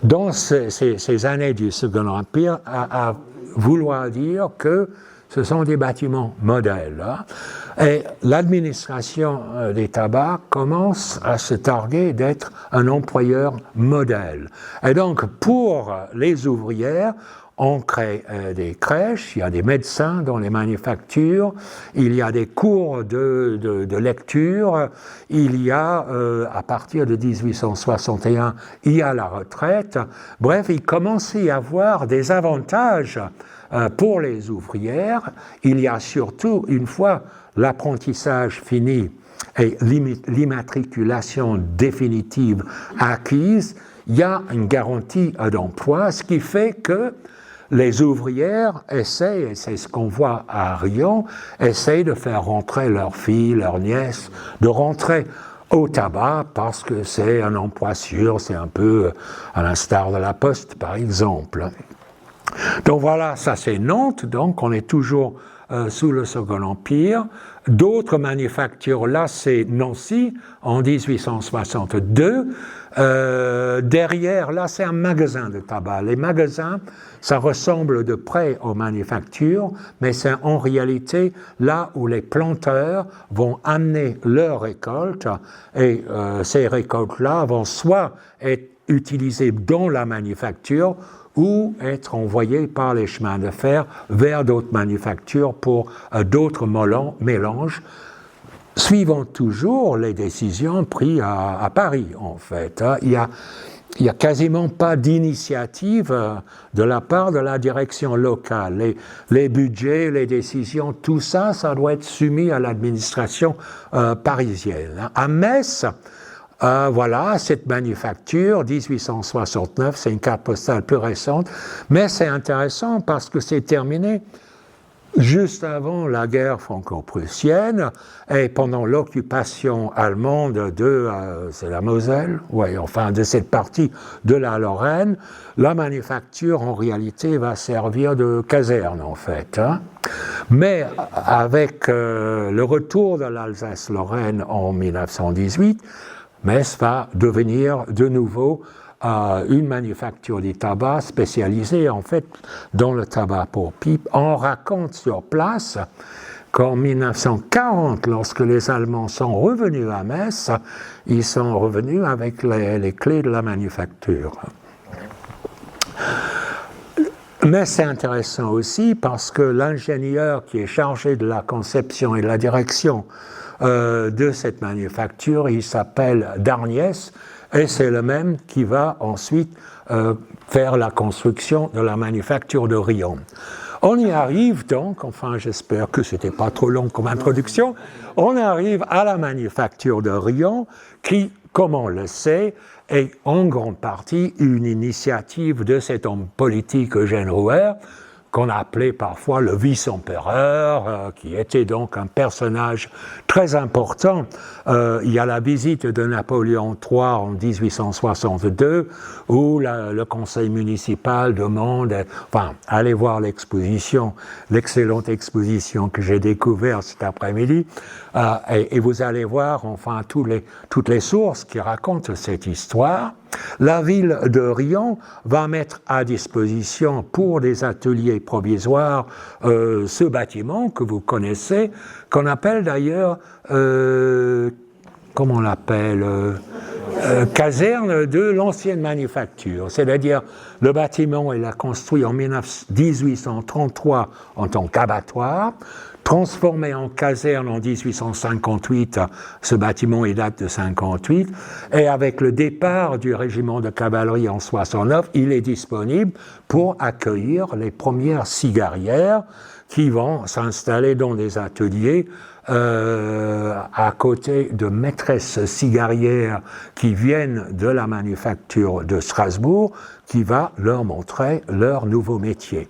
dans ces années du Second Empire, à vouloir dire que ce sont des bâtiments modèles. Hein. Et l'administration des tabacs commence à se targuer d'être un employeur modèle. Et donc, pour les ouvrières, on crée des crèches, il y a des médecins dans les manufactures, il y a des cours de lecture, il y a, à partir de 1861, il y a la retraite. Bref, il commence à y avoir des avantages pour les ouvrières. Il y a surtout, une fois l'apprentissage fini et l'immatriculation définitive acquise, il y a une garantie d'emploi, ce qui fait que les ouvrières essayent, et c'est ce qu'on voit à Riom, essayent de faire rentrer leurs filles, leurs nièces, de rentrer au tabac parce que c'est un emploi sûr, c'est un peu à l'instar de la Poste par exemple. Donc voilà, ça c'est Nantes, donc on est toujours sous le Second Empire. D'autres manufactures, là c'est Nancy en 1862. Derrière, là c'est un magasin de tabac. Les magasins, ça ressemble de près aux manufactures, mais c'est en réalité là où les planteurs vont amener leurs récoltes et ces récoltes-là vont soit être utilisées dans la manufacture ou être envoyés par les chemins de fer vers d'autres manufactures pour d'autres mélanges, suivant toujours les décisions prises à Paris, en fait. Il y a quasiment pas d'initiative de la part de la direction locale. Les budgets, les décisions, tout ça, ça doit être soumis à l'administration parisienne. À Metz, voilà, cette manufacture, 1869, c'est une carte postale plus récente, mais c'est intéressant parce que c'est terminé juste avant la guerre franco-prussienne et pendant l'occupation allemande c'est la Moselle, ouais, enfin de cette partie de la Lorraine, la manufacture en réalité va servir de caserne en fait. Hein. Mais avec le retour de l'Alsace-Lorraine en 1918, Metz va devenir de nouveau une manufacture du tabac spécialisée en fait dans le tabac pour pipe. On raconte sur place qu'en 1940, lorsque les Allemands sont revenus à Metz, ils sont revenus avec les clés de la manufacture. Mais c'est intéressant aussi parce que l'ingénieur qui est chargé de la conception et de la direction de cette manufacture, il s'appelle Darniès, et c'est le même qui va ensuite faire la construction de la manufacture de Riom. On y arrive donc, enfin j'espère que c'était pas trop long comme introduction, on arrive à la manufacture de Riom qui, comme on le sait, est en grande partie une initiative de cet homme politique Eugène Rouher, qu'on a appelé parfois le vice-empereur, qui était donc un personnage très important. Il y a la visite de Napoléon III en 1862, où le conseil municipal demande, enfin, allez voir l'exposition, l'excellente exposition que j'ai découverte cet après-midi, et vous allez voir, enfin, toutes les sources qui racontent cette histoire. La ville de Riom va mettre à disposition pour des ateliers provisoires ce bâtiment que vous connaissez, qu'on appelle d'ailleurs, comment on l'appelle, caserne de l'ancienne manufacture. C'est-à-dire, le bâtiment, il a construit en 1833 en tant qu'abattoir, transformé en caserne en 1858, ce bâtiment il date de 58, et avec le départ du régiment de cavalerie en 69, il est disponible pour accueillir les premières cigarières qui vont s'installer dans des ateliers à côté de maîtresses cigarières qui viennent de la manufacture de Strasbourg, qui va leur montrer leur nouveau métier.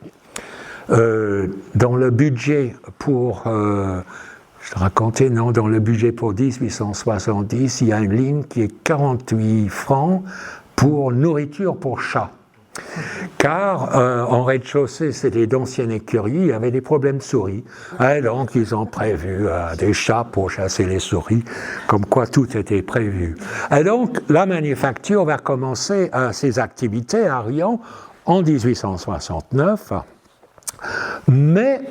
Dans le budget pour... je racontais, non, dans le budget pour 1870, il y a une ligne qui est 48 francs pour nourriture pour chats. Car en rez-de-chaussée, c'était d'anciennes écuries, il y avait des problèmes de souris. Et donc, ils ont prévu des chats pour chasser les souris, comme quoi tout était prévu. Et donc, la manufacture va commencer ses activités à Riom en 1869, mais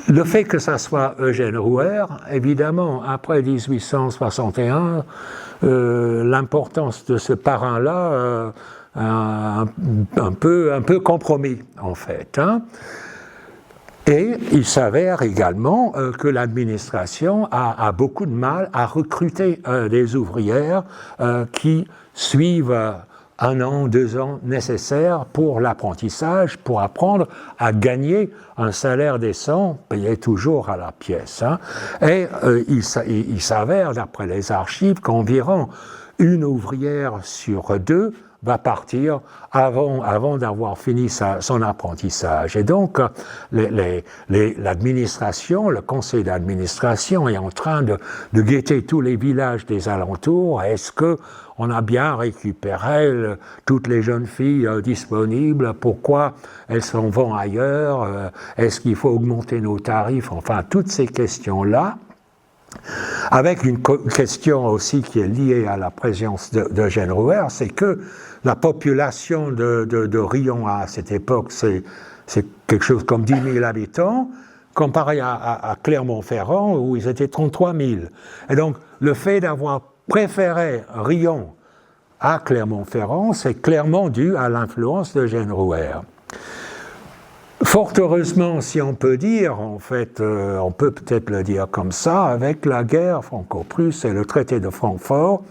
le fait que ça soit Eugène Rouher, évidemment, après 1861, l'importance de ce parrain-là un peu compromis, en fait. Hein. Et il s'avère également que l'administration a beaucoup de mal à recruter des ouvrières qui suivent 1 an, 2 ans nécessaires pour l'apprentissage, pour apprendre à gagner un salaire décent, payé toujours à la pièce. Hein. Et il s'avère, d'après les archives, qu'environ 1 ouvrière sur 2 va partir avant d'avoir fini son apprentissage. Et donc, l'administration, le conseil d'administration est en train de guetter tous les villages des alentours. Est-ce qu'on a bien récupéré toutes les jeunes filles disponibles? Pourquoi elles s'en vont ailleurs? Est-ce qu'il faut augmenter nos tarifs? Enfin, toutes ces questions-là. Avec une question aussi qui est liée à la présence d'Eugène Rouher, c'est que la population de Riom à cette époque, c'est quelque chose comme 10 000 habitants, comparé à Clermont-Ferrand où ils étaient 33 000. Et donc, le fait d'avoir préféré Riom à Clermont-Ferrand, c'est clairement dû à l'influence d'Eugène Rouher. Fort heureusement, si on peut dire, en fait, on peut peut-être le dire comme ça, avec la guerre franco-prusse et le traité de Francfort,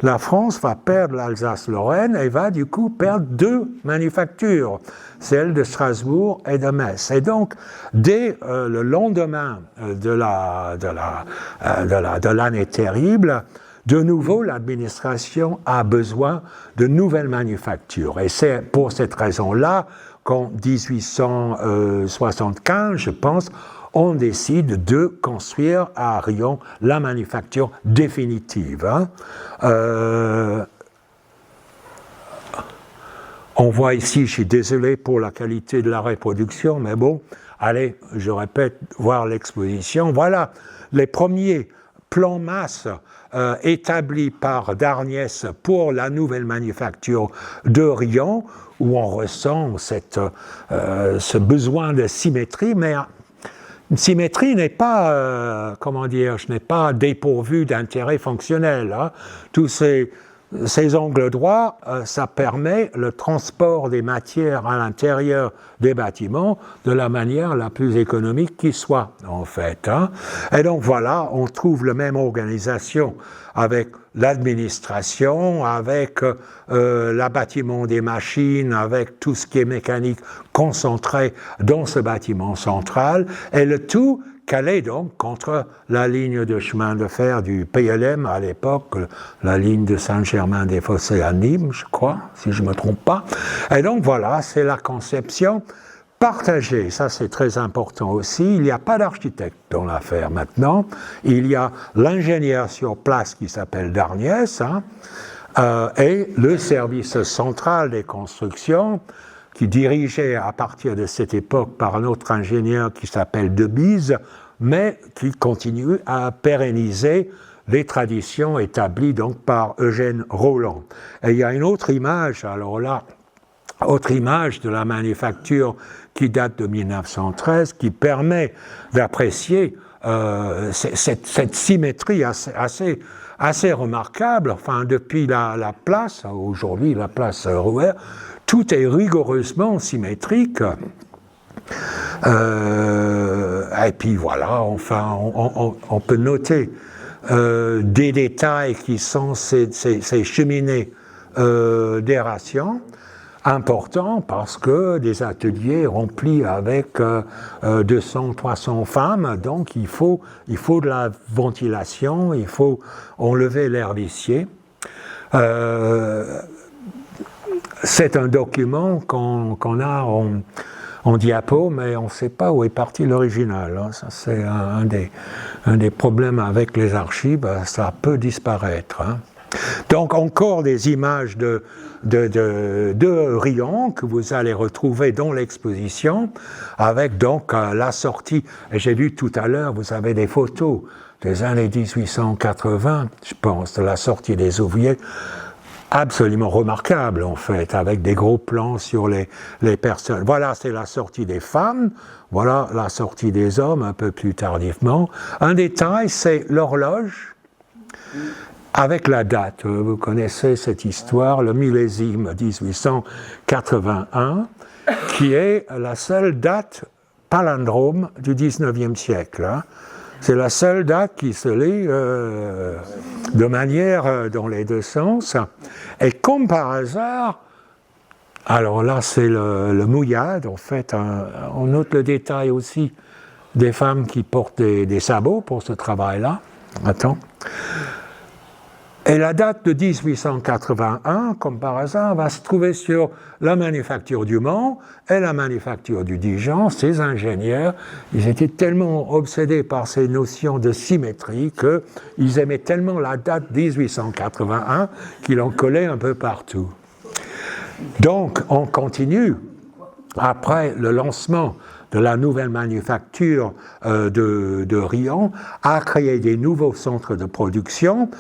la France va perdre l'Alsace-Lorraine et va du coup perdre 2 manufactures, celle de Strasbourg et de Metz. Et donc, dès le lendemain de l'année terrible, de nouveau, l'administration a besoin de nouvelles manufactures. Et c'est pour cette raison-là qu'en 1875, je pense, on décide de construire à Riom la manufacture définitive. Hein. On voit ici, je suis désolé pour la qualité de la reproduction, mais bon, allez, je répète, voir l'exposition. Voilà les premiers plans masse établis par Darniès pour la nouvelle manufacture de Riom, où on ressent ce besoin de symétrie, mais une symétrie n'est pas, n'est pas dépourvue d'intérêt fonctionnel. Hein. Tous ces angles droits, ça permet le transport des matières à l'intérieur des bâtiments de la manière la plus économique qui soit, en fait. Hein. Et donc voilà, on trouve la même organisation avec l'administration, avec l'abattement des machines, avec tout ce qui est mécanique concentré dans ce bâtiment central, et le tout calé donc contre la ligne de chemin de fer du PLM à l'époque, la ligne de Saint-Germain-des-Fossés à Nîmes, je crois, si je ne me trompe pas. Et donc voilà, c'est la conception partagée. Ça, c'est très important aussi. Il n'y a pas d'architecte dans l'affaire maintenant. Il y a l'ingénieur sur place qui s'appelle Darniès, hein, et le service central des constructions, qui dirigé à partir de cette époque par un autre ingénieur qui s'appelle Debise, mais qui continue à pérenniser les traditions établies donc par Eugène Roland. Et il y a une autre image, alors là, autre image de la manufacture qui date de 1913, qui permet d'apprécier cette symétrie assez remarquable. Enfin, depuis la place, aujourd'hui la place Rouher, tout est rigoureusement symétrique. Et puis voilà, enfin, on peut noter des détails qui sont ces cheminées d'aération important parce que des ateliers remplis avec 200, 300 femmes, donc il faut de la ventilation, il faut enlever l'air vicié. C'est un document qu'on a en diapo, mais on ne sait pas où est parti l'original. Hein. Ça, c'est un des problèmes avec les archives, ça peut disparaître. Hein. Donc encore des images de Riom que vous allez retrouver dans l'exposition, avec donc la sortie. Et j'ai vu tout à l'heure, vous avez des photos des années 1880, je pense, de la sortie des ouvriers. Absolument remarquable en fait, avec des gros plans sur les personnes. Voilà, c'est la sortie des femmes, voilà la sortie des hommes un peu plus tardivement. Un détail, c'est l'horloge avec la date. Vous connaissez cette histoire, le millésime 1881, qui est la seule date palindrome du 19e siècle. Hein. C'est la seule date qui se lit de manière dans les deux sens. Et comme par hasard, alors là c'est le mouillade, en fait, on note le détail aussi des femmes qui portent des sabots pour ce travail-là. Attends. Et la date de 1881, comme par hasard, va se trouver sur la manufacture du Mans et la manufacture du Dijon. Ces ingénieurs, ils étaient tellement obsédés par ces notions de symétrie qu'ils aimaient tellement la date 1881 qu'ils en collaient un peu partout. Donc, on continue. Après le lancement de la nouvelle manufacture de Riom, à créer des nouveaux centres de production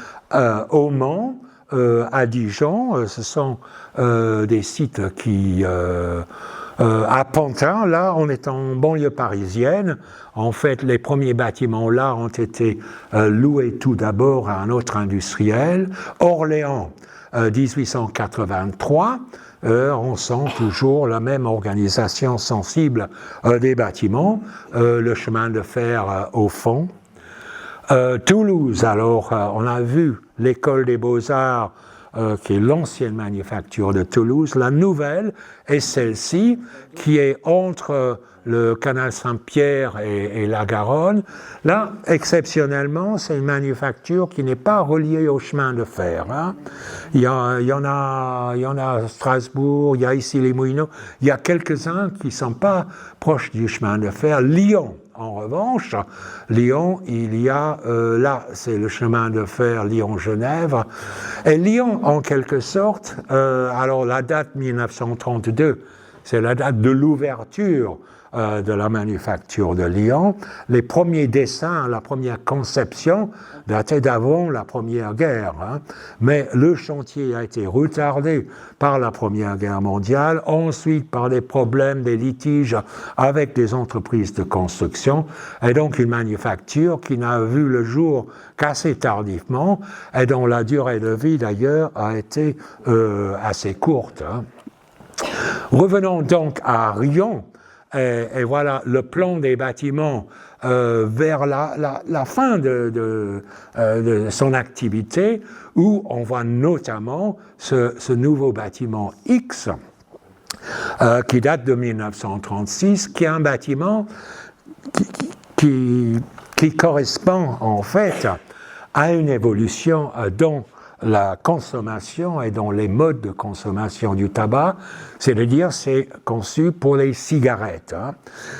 au Mans, à Dijon. Ce sont des sites qui... à Pantin, là, on est en banlieue parisienne. En fait, les premiers bâtiments là ont été loués tout d'abord à un autre industriel. Orléans, 1883. On sent toujours la même organisation sensible des bâtiments, le chemin de fer au fond. Toulouse, alors, on a vu l'école des Beaux-Arts, qui est l'ancienne manufacture de Toulouse. La nouvelle est celle-ci, qui est entre le canal Saint-Pierre et la Garonne. Là, exceptionnellement, c'est une manufacture qui n'est pas reliée au chemin de fer. Hein. Il y en a à Strasbourg, il y a ici les Moulineaux, il y a quelques-uns qui ne sont pas proches du chemin de fer. Lyon, en revanche, Lyon, il y a, là, c'est le chemin de fer Lyon-Genève. Et Lyon, en quelque sorte, alors la date 1932, c'est la date de l'ouverture de la manufacture de Lyon. Les premiers dessins, la première conception dataient d'avant la Première Guerre. Hein. Mais le chantier a été retardé par la Première Guerre mondiale, ensuite par des problèmes, des litiges avec des entreprises de construction, et donc une manufacture qui n'a vu le jour qu'assez tardivement, et dont la durée de vie d'ailleurs a été assez courte. Hein. Revenons donc à Riom. Et voilà le plan des bâtiments vers la fin de son activité, où on voit notamment ce nouveau bâtiment X qui date de 1936, qui est un bâtiment qui correspond en fait à une évolution dans la consommation et dans les modes de consommation du tabac, c'est-à-dire c'est conçu pour les cigarettes. Hein.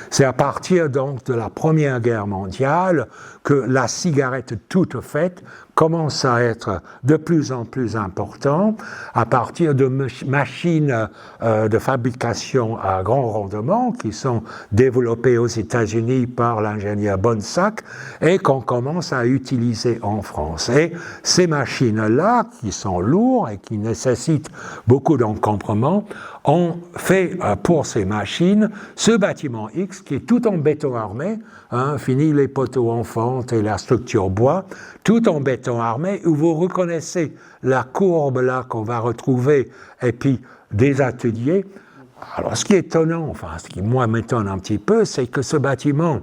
C'est à partir donc de la Première Guerre mondiale que la cigarette toute faite commence à être de plus en plus important à partir de machines de fabrication à grand rendement qui sont développées aux États-Unis par l'ingénieur Bonsack et qu'on commence à utiliser en France. Et ces machines-là, qui sont lourdes et qui nécessitent beaucoup d'encombrement, ont fait pour ces machines ce bâtiment X qui est tout en béton armé, hein, fini les poteaux en fonte et la structure bois, tout en béton armé, où vous reconnaissez la courbe là qu'on va retrouver, et puis des ateliers. Alors ce qui est étonnant, enfin ce qui moi m'étonne un petit peu, c'est que ce bâtiment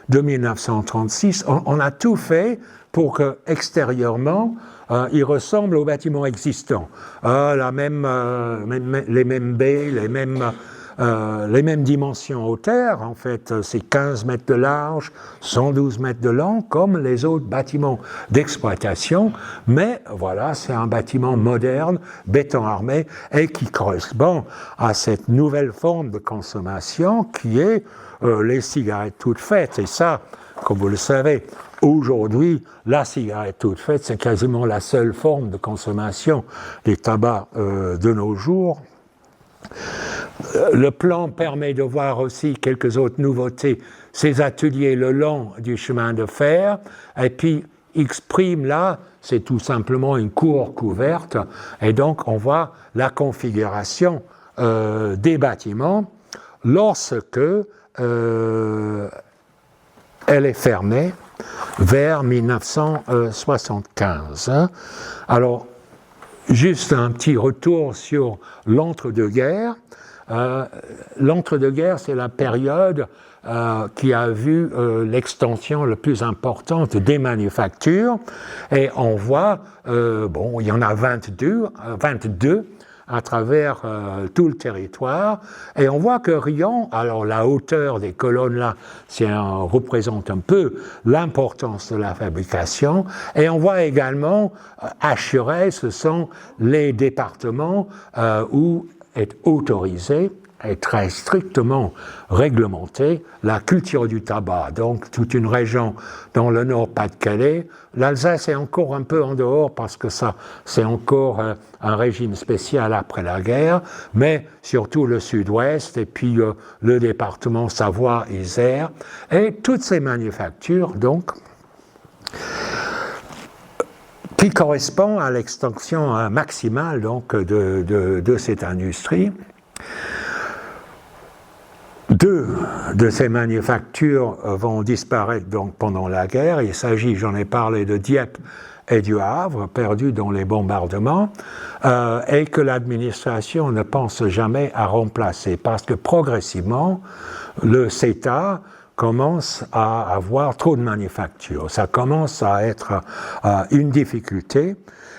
de 1936, on a tout fait pour que extérieurement il ressemble aux bâtiments existants. Les mêmes baies, les mêmes dimensions hautaires, en fait, c'est 15 mètres de large, 112 mètres de long, comme les autres bâtiments d'exploitation, mais voilà, c'est un bâtiment moderne, béton armé, et qui correspond à cette nouvelle forme de consommation qui est les cigarettes toutes faites. Et ça, comme vous le savez, aujourd'hui, la cigarette toute faite, c'est quasiment la seule forme de consommation des tabacs de nos jours. Le plan permet de voir aussi quelques autres nouveautés, ces ateliers le long du chemin de fer, et puis X' là, c'est tout simplement une cour couverte, et donc on voit la configuration des bâtiments lorsque elle est fermée vers 1975. Alors, juste un petit retour sur l'entre-deux-guerres. L'entre-deux-guerres, c'est la période qui a vu l'extension la plus importante des manufactures. Et on voit, il y en a 22 à travers tout le territoire. Et on voit que Riom, alors la hauteur des colonnes là, représente un peu l'importance de la fabrication. Et on voit également Achuret, ce sont les départements où est autorisée et très strictement réglementée la culture du tabac. Donc toute une région dans le Nord-Pas-de-Calais, l'Alsace est encore un peu en dehors parce que ça c'est encore un régime spécial après la guerre, mais surtout le Sud-Ouest et puis le département Savoie-Isère et toutes ces manufactures donc qui correspond à l'extension maximale donc, de cette industrie. Deux de ces manufactures vont disparaître donc, pendant la guerre. Il s'agit, j'en ai parlé, de Dieppe et du Havre, perdus dans les bombardements, et que l'administration ne pense jamais à remplacer, parce que progressivement, le CETA commence à avoir trop de manufactures. Ça commence à être une difficulté.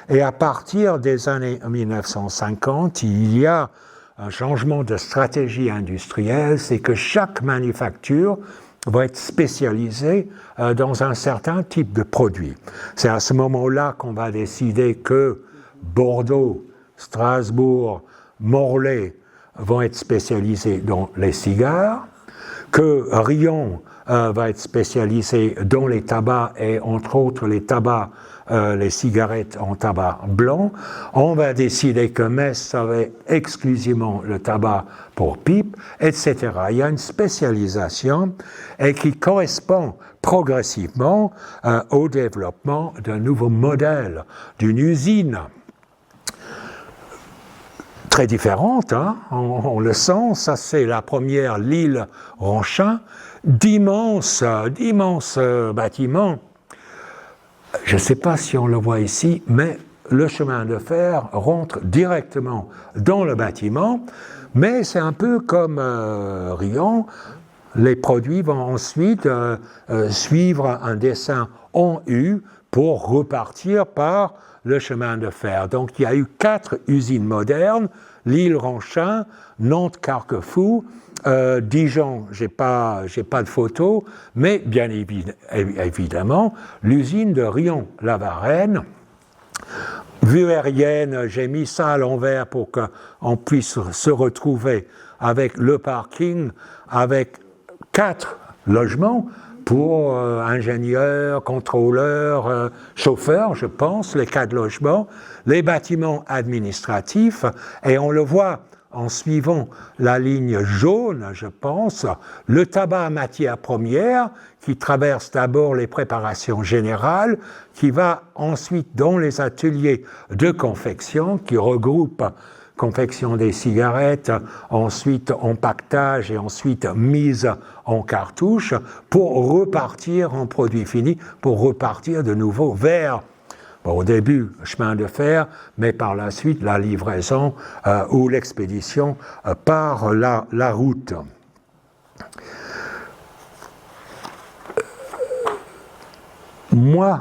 Et à partir des années 1950, il y a un changement de stratégie industrielle, c'est que chaque manufacture va être spécialisée dans un certain type de produit. C'est à ce moment-là qu'on va décider que Bordeaux, Strasbourg, Morlaix vont être spécialisés dans les cigares, que Riom va être spécialisé dans les tabacs et entre autres les tabacs, les cigarettes en tabac blanc. On va décider que Metz, ça va être exclusivement le tabac pour pipe, etc. Il y a une spécialisation et qui correspond progressivement au développement d'un nouveau modèle, d'une usine très différente, hein? On le sent, ça c'est la première, l'île Ronchin, d'immenses bâtiments. Je ne sais pas si on le voit ici, mais le chemin de fer rentre directement dans le bâtiment, mais c'est un peu comme Riom, les produits vont ensuite suivre un dessin en U pour repartir par le chemin de fer. Donc il y a eu 4 usines modernes, l'île Ronchin, Nantes, Carquefou, Dijon, j'ai pas de photo, mais bien évidemment l'usine de Riom-la-Varenne. Vue aérienne, j'ai mis ça à l'envers pour qu'on puisse se retrouver avec le parking, avec 4 logements pour ingénieurs, contrôleurs, chauffeurs, je pense, les 4 logements, les bâtiments administratifs, et on le voit en suivant la ligne jaune, je pense, le tabac matière première, qui traverse d'abord les préparations générales, qui va ensuite dans les ateliers de confection, qui regroupent confection des cigarettes, ensuite empaquetage et ensuite mise en cartouche pour repartir en produit fini, pour repartir de nouveau vers, au début, chemin de fer, mais par la suite, la livraison ou l'expédition par la route. Moi,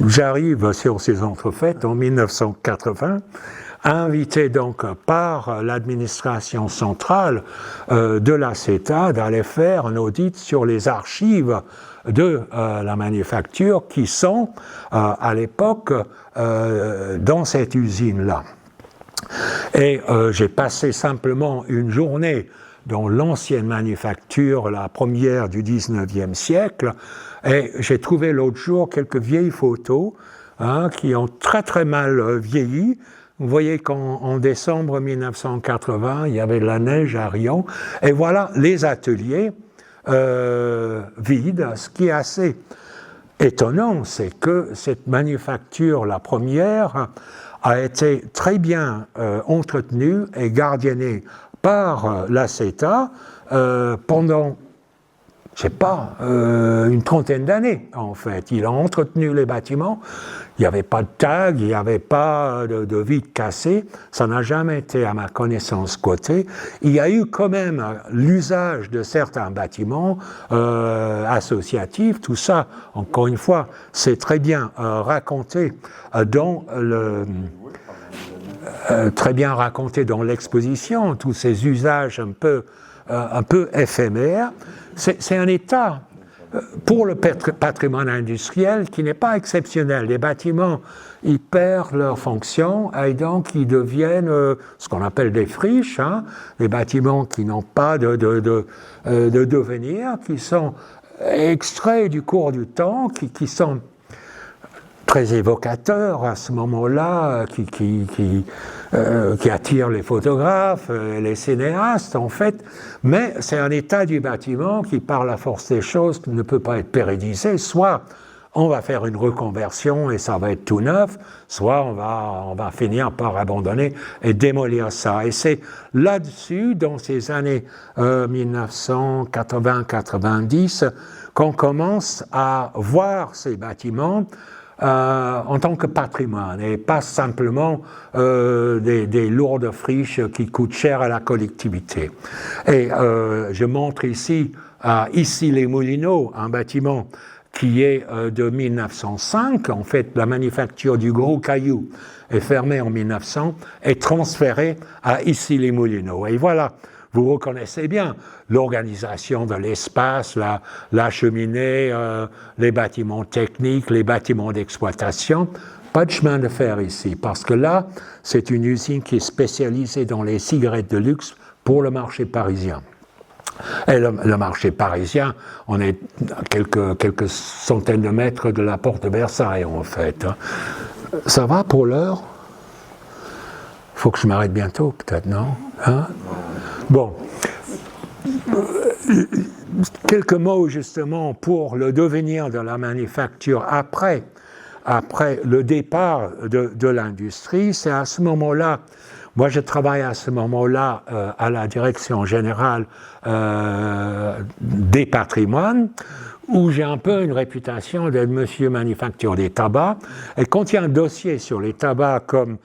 j'arrive sur ces entrefaites en 1980, invité donc par l'administration centrale de la CETA d'aller faire un audit sur les archives de la manufacture qui sont à l'époque dans cette usine-là. Et j'ai passé simplement une journée dans l'ancienne manufacture, la première du 19e siècle, et j'ai trouvé l'autre jour quelques vieilles photos qui ont très très mal vieilli. Vous voyez qu'en décembre 1980, il y avait de la neige à Riom, et voilà les ateliers vides. Ce qui est assez étonnant, c'est que cette manufacture, la première, a été très bien entretenue et gardiennée par la CETA pendant, je sais pas, une trentaine d'années, en fait. Il a entretenu les bâtiments, il n'y avait pas de tag, il n'y avait pas de vitres cassées, ça n'a jamais été, à ma connaissance, squatté. Il y a eu quand même l'usage de certains bâtiments associatifs, tout ça, encore une fois, c'est très bien raconté dans très bien raconté dans l'exposition, tous ces usages un peu éphémères. C'est un état pour le patrimoine industriel qui n'est pas exceptionnel. Les bâtiments, ils perdent leur fonction et donc ils deviennent ce qu'on appelle des friches, des bâtiments qui n'ont pas de devenir, qui sont extraits du cours du temps, qui sont très évocateur à ce moment-là, qui attire les photographes, les cinéastes en fait, mais c'est un état du bâtiment qui, par la force des choses, ne peut pas être pérennisé. Soit on va faire une reconversion et ça va être tout neuf, soit on va finir par abandonner et démolir ça. Et c'est là-dessus, dans ces années 1980-90, qu'on commence à voir ces bâtiments en tant que patrimoine et pas simplement des lourdes friches qui coûtent cher à la collectivité. Et je montre ici à Issy-les-Moulineaux un bâtiment qui est de 1905. En fait, la manufacture du Gros Caillou est fermée en 1900 et transférée à Issy-les-Moulineaux. Et voilà, vous reconnaissez bien l'organisation de l'espace, la cheminée, les bâtiments techniques, les bâtiments d'exploitation. Pas de chemin de fer ici, parce que là, c'est une usine qui est spécialisée dans les cigarettes de luxe pour le marché parisien. Et le marché parisien, on est à quelques centaines de mètres de la porte de Versailles, en fait. Ça va pour l'heure ? Il faut que je m'arrête bientôt, peut-être, non ? Bon. Quelques mots, justement, pour le devenir de la manufacture après le départ de l'industrie. C'est à ce moment-là, moi je travaille à ce moment-là à la direction générale des patrimoines, où j'ai un peu une réputation d'être monsieur manufacture des tabacs. Et quand il y a un dossier sur les tabacs comme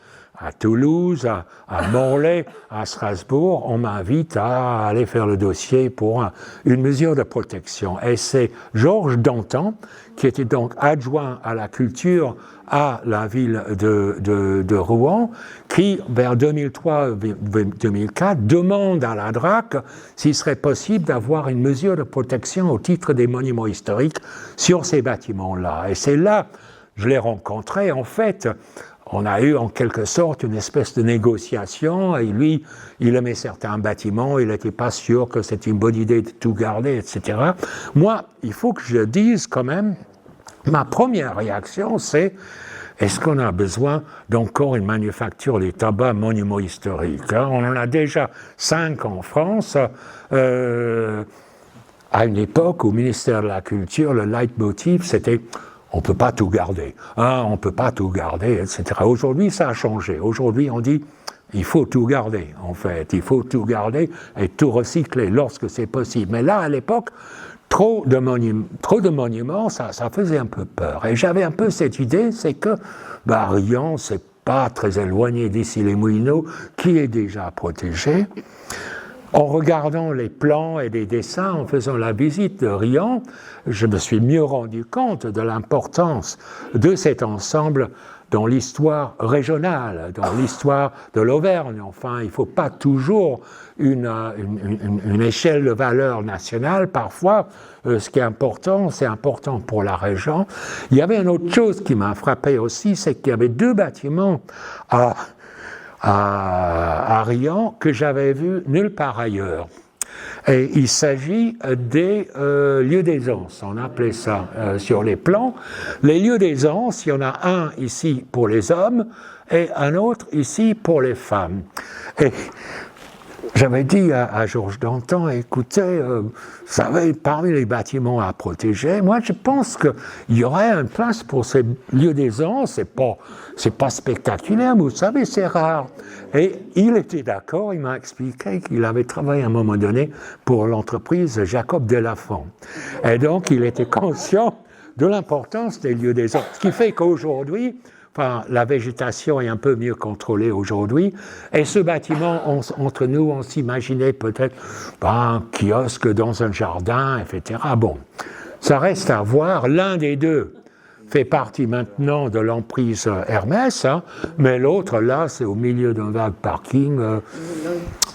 à Toulouse, à Morlaix, à Strasbourg, on m'invite à aller faire le dossier pour une mesure de protection. Et c'est Georges Dantan, qui était donc adjoint à la culture à la ville de Rouen, qui, vers 2003-2004, demande à la DRAC s'il serait possible d'avoir une mesure de protection au titre des monuments historiques sur ces bâtiments-là. Et c'est là, je l'ai rencontré, en fait. On a eu en quelque sorte une espèce de négociation, et lui, il aimait certains bâtiments, il n'était pas sûr que c'était une bonne idée de tout garder, etc. Moi, il faut que je dise quand même, ma première réaction, c'est est-ce qu'on a besoin d'encore une manufacture des tabacs monuments historiques ? On en a déjà 5 en France. À une époque, au ministère de la Culture, le leitmotiv, c'était on ne peut pas tout garder, on ne peut pas tout garder, etc. Aujourd'hui, ça a changé. Aujourd'hui, on dit il faut tout garder, en fait. Il faut tout garder et tout recycler lorsque c'est possible. Mais là, à l'époque, trop de monuments, ça faisait un peu peur. Et j'avais un peu cette idée, c'est que Riom, c'est pas très éloigné d'Issy-les-Moulineaux, qui est déjà protégé. En regardant les plans et les dessins, en faisant la visite de Riant, je me suis mieux rendu compte de l'importance de cet ensemble dans l'histoire régionale, dans l'histoire de l'Auvergne. Enfin, il ne faut pas toujours une échelle de valeur nationale. Parfois, ce qui est important, c'est important pour la région. Il y avait une autre chose qui m'a frappé aussi, c'est qu'il y avait 2 bâtiments à Riant que j'avais vus nulle part ailleurs. Et il s'agit des lieux d'aisance, on appelait ça sur les plans. Les lieux d'aisance, il y en a un ici pour les hommes et un autre ici pour les femmes. Et j'avais dit à Georges Danton, écoutez, vous savez, parmi les bâtiments à protéger, moi je pense qu'il y aurait une place pour ces lieux d'aisance, c'est pas spectaculaire, mais vous savez, c'est rare. Et il était d'accord, il m'a expliqué qu'il avait travaillé à un moment donné pour l'entreprise Jacob Delafont. Et donc il était conscient de l'importance des lieux d'aisance. Ce qui fait qu'aujourd'hui, enfin, la végétation est un peu mieux contrôlée aujourd'hui. Et ce bâtiment, entre nous, on s'imaginait peut-être un kiosque dans un jardin, etc. Bon, ça reste à voir. L'un des deux fait partie maintenant de l'emprise Hermès, hein, mais l'autre, là, c'est au milieu d'un vague parking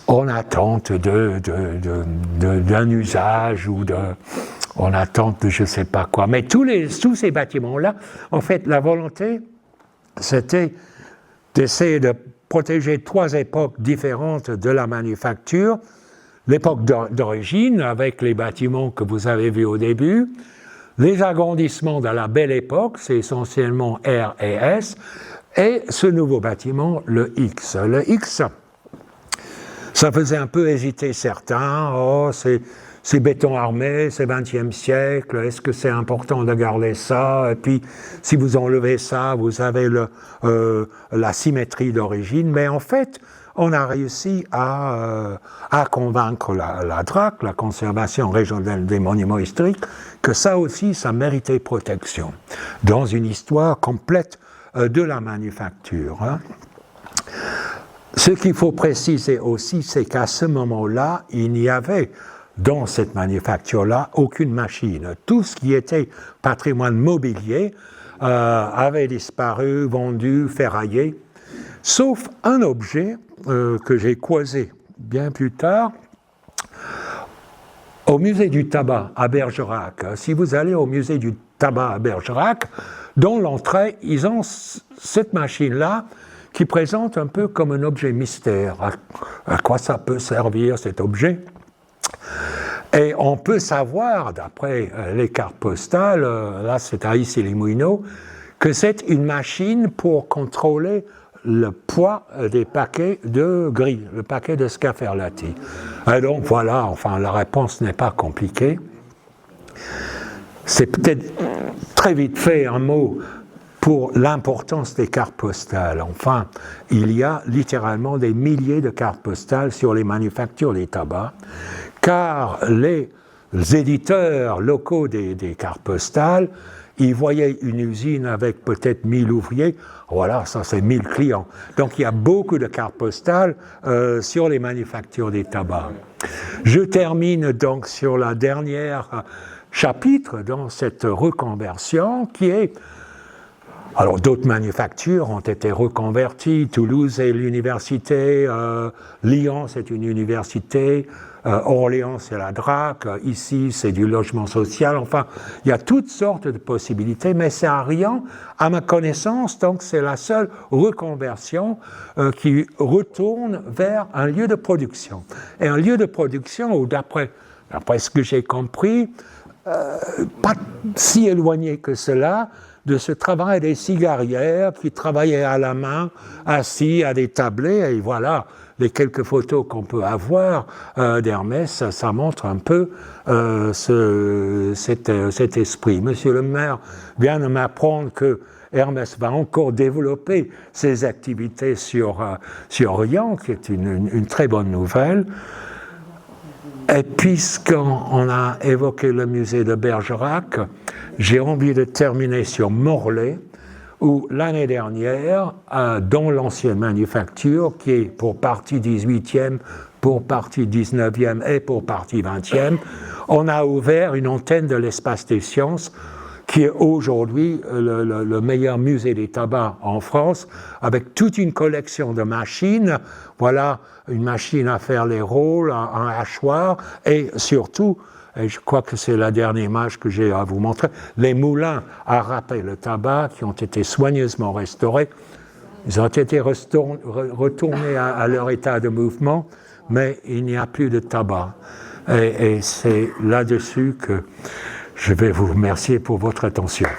en attente d'un usage ou en attente de je ne sais pas quoi. Mais tous ces bâtiments-là, en fait, la volonté, c'était d'essayer de protéger 3 époques différentes de la manufacture. L'époque d'origine, avec les bâtiments que vous avez vus au début, les agrandissements de la belle époque, c'est essentiellement R et S, et ce nouveau bâtiment, le X. Le X, ça faisait un peu hésiter certains. Oh, c'est béton armé, c'est 20e siècle, est-ce que c'est important de garder ça? Et puis, si vous enlevez ça, vous avez la symétrie d'origine. Mais en fait, on a réussi à convaincre la DRAC, la Conservation régionale des monuments historiques, que ça aussi, ça méritait protection, dans une histoire complète de la manufacture. Hein. Ce qu'il faut préciser aussi, c'est qu'à ce moment-là, il n'y avait dans cette manufacture-là aucune machine. Tout ce qui était patrimoine mobilier avait disparu, vendu, ferraillé, sauf un objet que j'ai croisé bien plus tard au musée du tabac à Bergerac. Si vous allez au musée du tabac à Bergerac, dans l'entrée, ils ont cette machine-là qui présente un peu comme un objet mystère. À quoi ça peut servir cet objet ? Et on peut savoir, d'après les cartes postales, là c'est à Issy-les-Moulineaux, que c'est une machine pour contrôler le poids des paquets de gris, le paquet de Scaferlati. Et donc voilà, enfin la réponse n'est pas compliquée. C'est peut-être très vite fait un mot pour l'importance des cartes postales. Enfin, il y a littéralement des milliers de cartes postales sur les manufactures des tabacs, car les éditeurs locaux des cartes postales, ils voyaient une usine avec peut-être 1000 ouvriers, voilà, ça c'est 1000 clients. Donc il y a beaucoup de cartes postales sur les manufactures des tabacs. Je termine donc sur la dernière chapitre dans cette reconversion qui est... Alors d'autres manufactures ont été reconverties, Toulouse est l'université, Lyon c'est une université, Orléans c'est la DRAC, ici c'est du logement social, enfin il y a toutes sortes de possibilités, mais c'est à Riant, à ma connaissance, donc c'est la seule reconversion qui retourne vers un lieu de production. Et un lieu de production où d'après ce que j'ai compris, pas si éloigné que cela, de ce travail des cigarières qui travaillaient à la main, assis à des tablets, et voilà, les quelques photos qu'on peut avoir d'Hermès, ça montre un peu cet esprit. Monsieur le maire vient de m'apprendre que Hermès va encore développer ses activités sur Riant, qui est une très bonne nouvelle. Et puisqu'on a évoqué le musée de Bergerac, j'ai envie de terminer sur Morlaix, où l'année dernière, dans l'ancienne manufacture, qui est pour partie 18e, pour partie 19e et pour partie 20e, on a ouvert une antenne de l'Espace des Sciences qui est aujourd'hui le meilleur musée des tabacs en France, avec toute une collection de machines. Voilà, une machine à faire les rôles, un hachoir, et surtout, et je crois que c'est la dernière image que j'ai à vous montrer, les moulins à râper le tabac qui ont été soigneusement restaurés. Ils ont été retournés à leur état de mouvement, mais il n'y a plus de tabac. Et c'est là-dessus que je vais vous remercier pour votre attention.